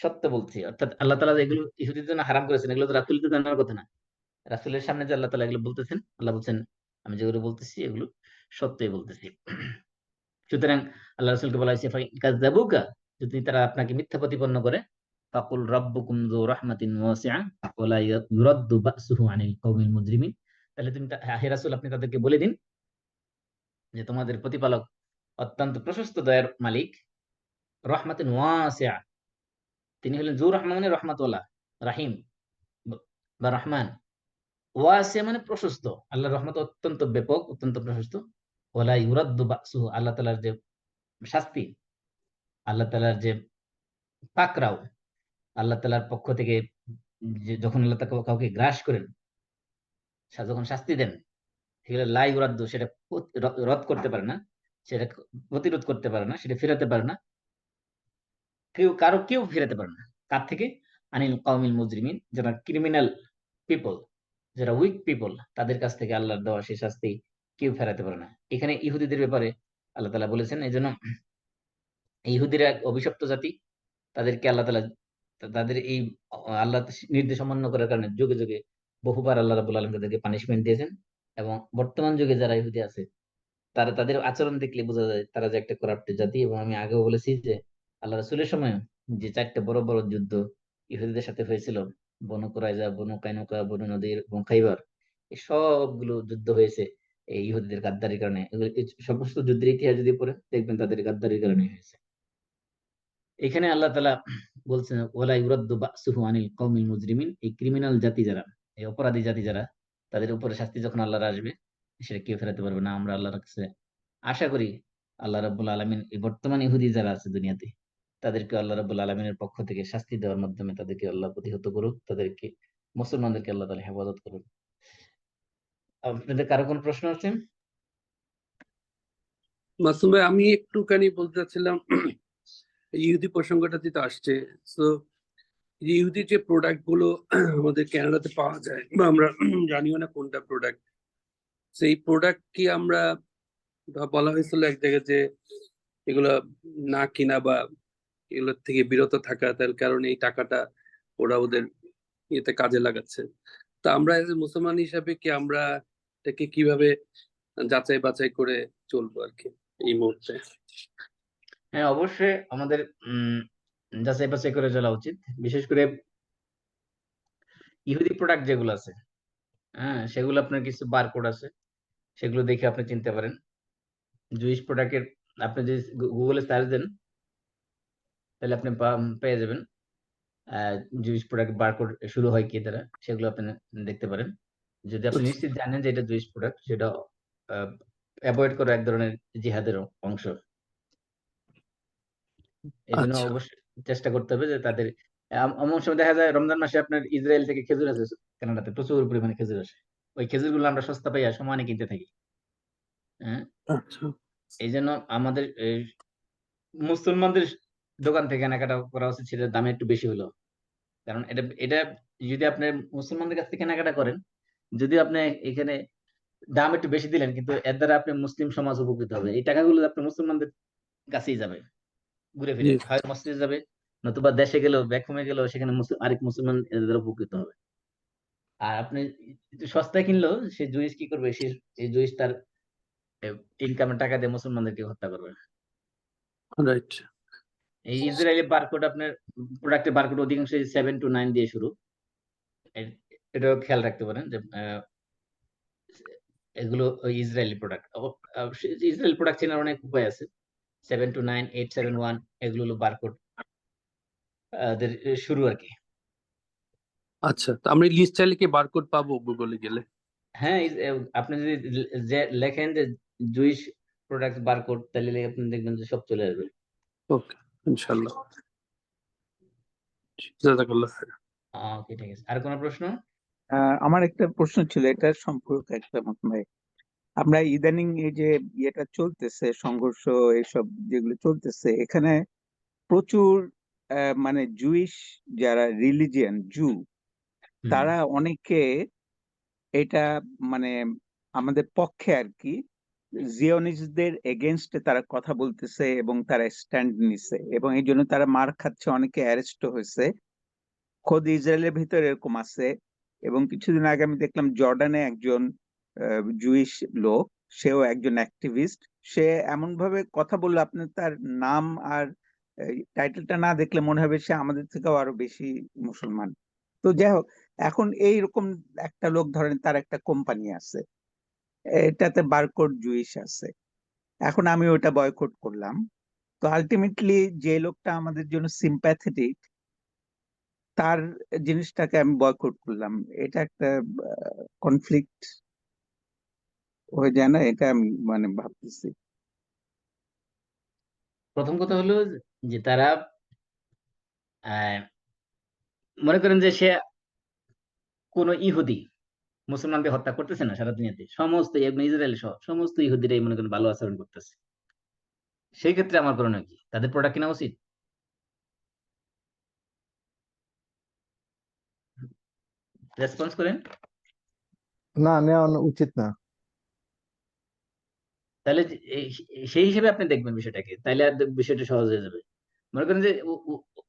সত্য বলছি। অর্থাৎ আল্লাহ তাআলা এগুলো ইহুদিদের জন্য হারাম করেছেন, এগুলো তো রাসূলদের জানার কথা না। রাসূলের সামনে যে আল্লাহ তাআলা এগুলো বলতেছেন, আল্লাহ বলছেন আমি যেগুলো বলতেছি এগুলো সত্যই বলতেছি। সুতরাং আল্লাহ রাসূলকে বলা হয়েছে ফাইন কাযাবুকা, যদি তারা আপনাকে মিথ্যা প্রতিপন্ন করে, ফাকুল রাব্বুকুম যু রাহমাতিন ওয়াসিআ ওয়া লা ইউরাদ্দু বা'সুহু আনিল কওমিল মুজরিমিন। তাহলে তুমি হে রাসূল আপনি তাদেরকে বলে দিন যে তোমাদের প্রতিপালক অত্যন্ত প্রশস্ত দয়ার মালিক, রহমাতিন ওয়াসিআ, তিনি হলেন যু রাহমা মানে রহমাতওয়ালা, রাহিম বা রহমান। ওয়াসিআ মানে প্রশস্ত, আল্লাহর রহমত অত্যন্ত ব্যাপক, অত্যন্ত প্রশস্ত। ওয়া লা ইউরাদ্দু বা'সুহু, আল্লাহ তাআলার যে শাস্তি, আল্লাহ তাআলার যে পাকড়াও, আল্লাহ তাআলার পক্ষ থেকে যে যখন আল্লাহ তাআলা কাউকে গ্রাস করেন, যখন শাস্তি দেন, সেগুলো লা ইউরাদ্দু, সেটা রদ করতে পারে না, সেটা প্রতিরোধ করতে পারে না, সেটা ফেরাতে পারে না, কেউ ফেরাতে পারে না। কার থেকে? আনিল কওমিল মুজরিমিন, যারা ক্রিমিনাল পিপল, যারা উইক পিপল, তাদের কাছ থেকে আল্লাহর দেওয়া সেই শাস্তি কেউ ফেরাতে পারে না। এখানে ইহুদিদের ব্যাপারে আল্লাহ তাআলা বলেছেন, এইজন্য ইহুদিরা এক অভিশপ্ত জাতি, তাদেরকে আল্লাহ তাআলা তাদের এই আল্লাহ নির্দেশ অমান্য করার কারণে যুগে যুগে বহুবার আল্লাহ রাব্বুল আলামিন তাদেরকে পানিশমেন্ট দিয়েছেন। এবং বর্তমান যুগে যারা ইহুদি আছে, তারা তাদের আচরণ দেখলে বোঝা যায় তারা যে একটা করাপ্টেড জাতি। এবং আমি আগেও বলেছি যে আল্লাহ রাসূলের সময় যে ৪ টা বড় বড় যুদ্ধ ইহুদিদের সাথে হয়েছিল, বনু কুরাইজা, বনু কাইনুকা, বনু নদীর এবং খাইবার, এই সবগুলো যুদ্ধ হয়েছে এই ইহুদিদের গাদ্দারির কারণে। এই সমস্ত যুদ্ধের ইতিহাস যদি পড়েন দেখবেন তাদের গাদ্দারির কারণে হয়েছে। এখানে আল্লাহ তাআলা বলছেন ওয়ালা ইউরাদ্দু বা'সুহু আনিল কওমিল মুজরিমিন, এই ক্রিমিনাল জাতি যারা, এই অপরাধী জাতি যারা, তাদের উপরে শাস্তি যখন আল্লাহর আসবে সেটা কেউ ফেরাতে পারবে না। আমরা আল্লাহর কাছে আশা করি আল্লাহ রাব্বুল আলামিন এই বর্তমান ইহুদি যারা আছে দুনিয়াতে, তাদেরকে আল্লাহ রাব্বুল আলামিনের পক্ষ থেকে শাস্তি দেওয়ার মাধ্যমে তাদেরকে আল্লাহ প্রতিহত করুক, তাদেরকে মুসলমানদেরকে আল্লাহ তাআলা হেফাজত করুন। আপনাদের কারো কোনো প্রশ্ন আছে? মাসুম ভাই, আমি একটুখানি বলতে চাচ্ছিলাম, ইহুদি প্রসঙ্গটা যেটা আসছে, তো ইহুদি যে প্রোডাক্ট গুলো আমাদের কানাডাতে পাওয়া যায় বা আমরা জানিও না কোনটা প্রোডাক্ট, সেই প্রোডাক্ট কি আমরা বলা হয়েছিল এক জায়গায় যে এগুলা না কিনা বা এগুলোর থেকে বিরত থাকা, তার কারণে এই টাকাটা ওরা ওদের ইয়েতে কাজে লাগাচ্ছে। তা আমরা এজ এ মুসলমান হিসাবে কি আমরা এটাকে কিভাবে যাচাই বাছাই করে চলবো আর কি এই মুহূর্তে? হ্যাঁ, অবশ্যই আমাদের যাচাই বাছাই করে চলা উচিত। বিশেষ করে ইহুদি প্রোডাক্ট যেগুলো আছে, হ্যাঁ, সেগুলো আপনার কিছু বারকোড আছে, সেগুলো দেখে আপনি চিনতে পারেন। জুইশ প্রোডাক্টের আপনি যদি গুগলে সার্চ দেন তাহলে আপনি পেয়ে যাবেন জুইশ প্রোডাক্ট বারকোড শুরু হয় কি দ্বারা, সেগুলো আপনি দেখতে পারেন। যদি আপনি নিশ্চিত জানেন যে এটা জুইশ প্রোডাক্ট, সেটা অ্যাভয়েড করা এক ধরনের জিহাদের অংশ। এই জন্য আচ্ছা। অবশ্যই চেষ্টা করতে হবে যে তাদের এমন সময় দেখা যায় রমজান মাসে আপনার ইসরায়েল থেকে খেজুর আসে, কানাডাতে প্রচুর পরিমাণে খেজুর আসে। ওই খেজুরগুলো আমরা সস্তা পাইয়া সমানে কিনতে থাকি। হ্যাঁ, আচ্ছা। এই জন্য আমাদের মুসলমানদের দোকান থেকে কেনাকাটা করা উচিত, সেটার দাম একটু বেশি হলো। কারণ এটা এটা যদি আপনি মুসলমানদের কাছ থেকে কেনাকাটা করেন, যদি আপনি এখানে দাম একটু বেশি দিলেন, কিন্তু এর দ্বারা আপনি মুসলিম সমাজ উপকৃত হবে। এই টাকাগুলো আপনি মুসলমানদের কাছেই যাবে, ঘুরে জি। ফিরে হয় মসজিদে যাবে, নতুবা দেশে গেলেও, ব্যাক হোমে গেলেও সেখানে আরেক মুসলমান এর দ্বারা উপকৃত হবে। আর আপনি একটু সস্তায় কিনলেও সে জুইস কি করবে, সে এই জুইস তার ইনকামের টাকা দিয়ে মুসলমানদেরকে হত্যা করবে। রাইট। এই ইসরায়েলি বারকোড আপনার প্রোডাক্টের বারকোড অধিকাংশ 7 to 9 দিয়ে শুরু। এটাও খেয়াল রাখতে পারেন যে এগুলো ওই ইসরায়েলি প্রোডাক্ট। ইসরায়েলি প্রোডাক্ট চেনার অনেক উপায় আছে। 7 to 9, 871 এগুলো হলো বারকোড শুরু আর কি। আচ্ছা, তো আমরা লিস্ট চাইলে কি বারকোড পাবো গুগলে গেলে? হ্যাঁ, আপনি যদি লেখেন যে জুইশ প্রোডাক্ট বারকোড, তাহলে আপনি দেখবেন যে সব চলে আসবে। ওকে, ইনশাআল্লাহ। জাযাকাল্লাহ খাইর। ওকে, ঠিক আছে। আর কোনো প্রশ্ন? আমার একটা প্রশ্ন ছিল, এটা সম্পর্কে একটা ভাই, আমরা ইদানিং এই যে ইয়েটা চলতেছে, সংঘর্ষ এইসব যেগুলো চলতেছে, এখানে প্রচুর মানে জুইশ যারা রিলিজিয়ান জু, তারা অনেকে এটা মানে আমাদের পক্ষে আর কি, জিওনিস্টদের এগেনস্টে তারা কথা বলতেছে এবং তারা স্ট্যান্ড নিছে, এবং এই জন্য তারা মার খাচ্ছে, অনেকে অ্যারেস্ট হয়েছে। খোদ ইসরায়েলের ভিতরে এরকম আছে। এবং কিছুদিন আগে আমি দেখলাম জর্ডানে একজন জুইশ লোক, সেও একজন অ্যাক্টিভিস্ট, সে এমন ভাবে কথা বললো, আপনি তার নাম আর টাইটেলটা না দেখলে মনে হবে সে আমাদের থেকেও আরো বেশি মুসলমান। তো যাই হোক, এখন এইরকম একটা লোক ধরেন, তার একটা কোম্পানি আছে, এটাতে বারকোড জুইশ আছে, এখন আমি ওটা বয়কট করলাম। তো আলটিমেটলি যে লোকটা আমাদের জন্য সিম্প্যাথেটিক, তার জিনিসটাকে আমি বয়কট করলাম, এটা একটা কনফ্লিক্ট হয়ে যায় না? এটা আমি মানে ভাবতেছি। প্রথম কথা হলো যে তারা মনে করেন যে সে কোন ইহুদি মুসলমানদের হত্যা করতেছে না সারা দুনিয়াতে, সমস্ত ইসরায়েল সহ সমস্ত ইহুদিরাই মনে করেন ভালো আচরণ করতেছে। সেই ক্ষেত্রে আমার করণীয় কি? তাদের প্রোডাক্ট কেনা উচিত? রেসপন্স করেন। না, নেওয়া উচিত না। তাহলে সেই হিসেবে আপনি দেখবেন বিষয়টাকে, তাইলে আর বিষয়টা সহজ হয়ে যাবে। মনে করেন যে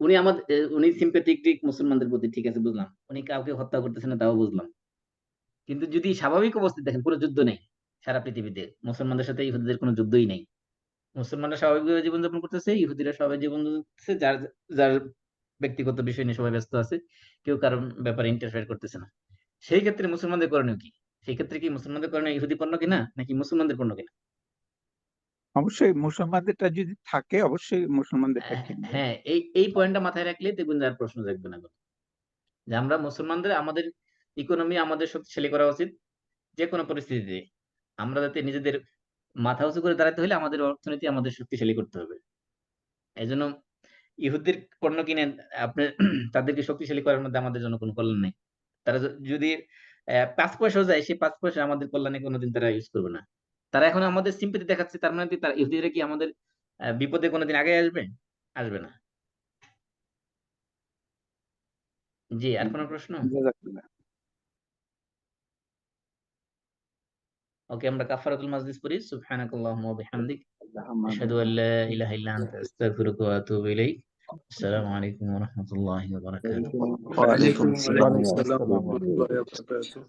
উনি আমাদের উনি সিম্পেথেটিক মুসলমানদের প্রতি, ঠিক আছে, বুঝলাম। উনি কাউকে হত্যা করতেছেন না, তাও বুঝলাম। কিন্তু যদি স্বাভাবিক অবস্থায় দেখেন, পুরো যুদ্ধ নেই সারা পৃথিবীতে, মুসলমানদের সাথে ইহুদিদের কোনো যুদ্ধই নেই, মুসলমানরা স্বাভাবিকভাবে জীবনযাপন করতেছে, ইহুদিরা সবাই জীবন করতেছে, যার যার ব্যক্তিগত বিষয় নিয়ে সবাই ব্যস্ত আছে, কেউ কারণ ব্যাপারে ইন্টারফেয়ার করতেছে না। সেই ক্ষেত্রে মুসলমানদের করণীয় কি? সেই ক্ষেত্রে কি মুসলমানদের করণীয় ইহুদি পণ্য কিনা নাকি মুসলমানদের পণ্য কিনা? অবশ্যই মুসলমানদেরটা যদি থাকে, অবশ্যই মুসলমানদেরটা কিনবে। হ্যাঁ, এই পয়েন্টটা মাথায় রাখলে দেখবেন যে আর প্রশ্ন থাকবে না, যে আমরা মুসলমানদের আমাদের ইকোনমি আমাদের শক্তিশালী করা উচিত যে কোনো পরিস্থিতিতে। আমরা যাতে নিজেদের মাথা উঁচু করে দাঁড়াতে হলে আমাদের অর্থনীতি আমাদের শক্তিশালী করতে হবে। এই জন্য ইহুদির পণ্য কিনে আপনার তাদেরকে শক্তিশালী করার মধ্যে আমাদের জন্য কোনো কল্যাণ নেই। তারা যদি ৫ পয়সাও যায়, সেই ৫ পয়সা আমাদের কল্যাণে কোনোদিন তারা ইউজ করবে না। তারা এখন আমাদের সিম্পেথি দেখাচ্ছে, তার মানে কি তারা ইহুদিরা কি আমাদের বিপদে কোনোদিন আগে আসবে? আসবে না। জি, আর কোনো প্রশ্ন? জাযাকাল্লাহ। ওকে, আমরা কাফারাতুল মাজলিস পড়ি। সুবহানাকাল্লাহুম্মা ওয়া বিহামদিক, আল্লাহুম্মা আশহাদু আল লা ইলাহা ইল্লা আনতা আস্তাগফিরুকা ওয়া আতুবু ইলাইক। আসসালামু আলাইকুম ওয়া রাহমাতুল্লাহি ওয়া বারাকাতুহু। ওয়ালাইকুম ওয়ালাইকুম আসসালাম। আসসালাম ওয়া রাহমাতুল্লাহি ওয়া বারাকাতুহু।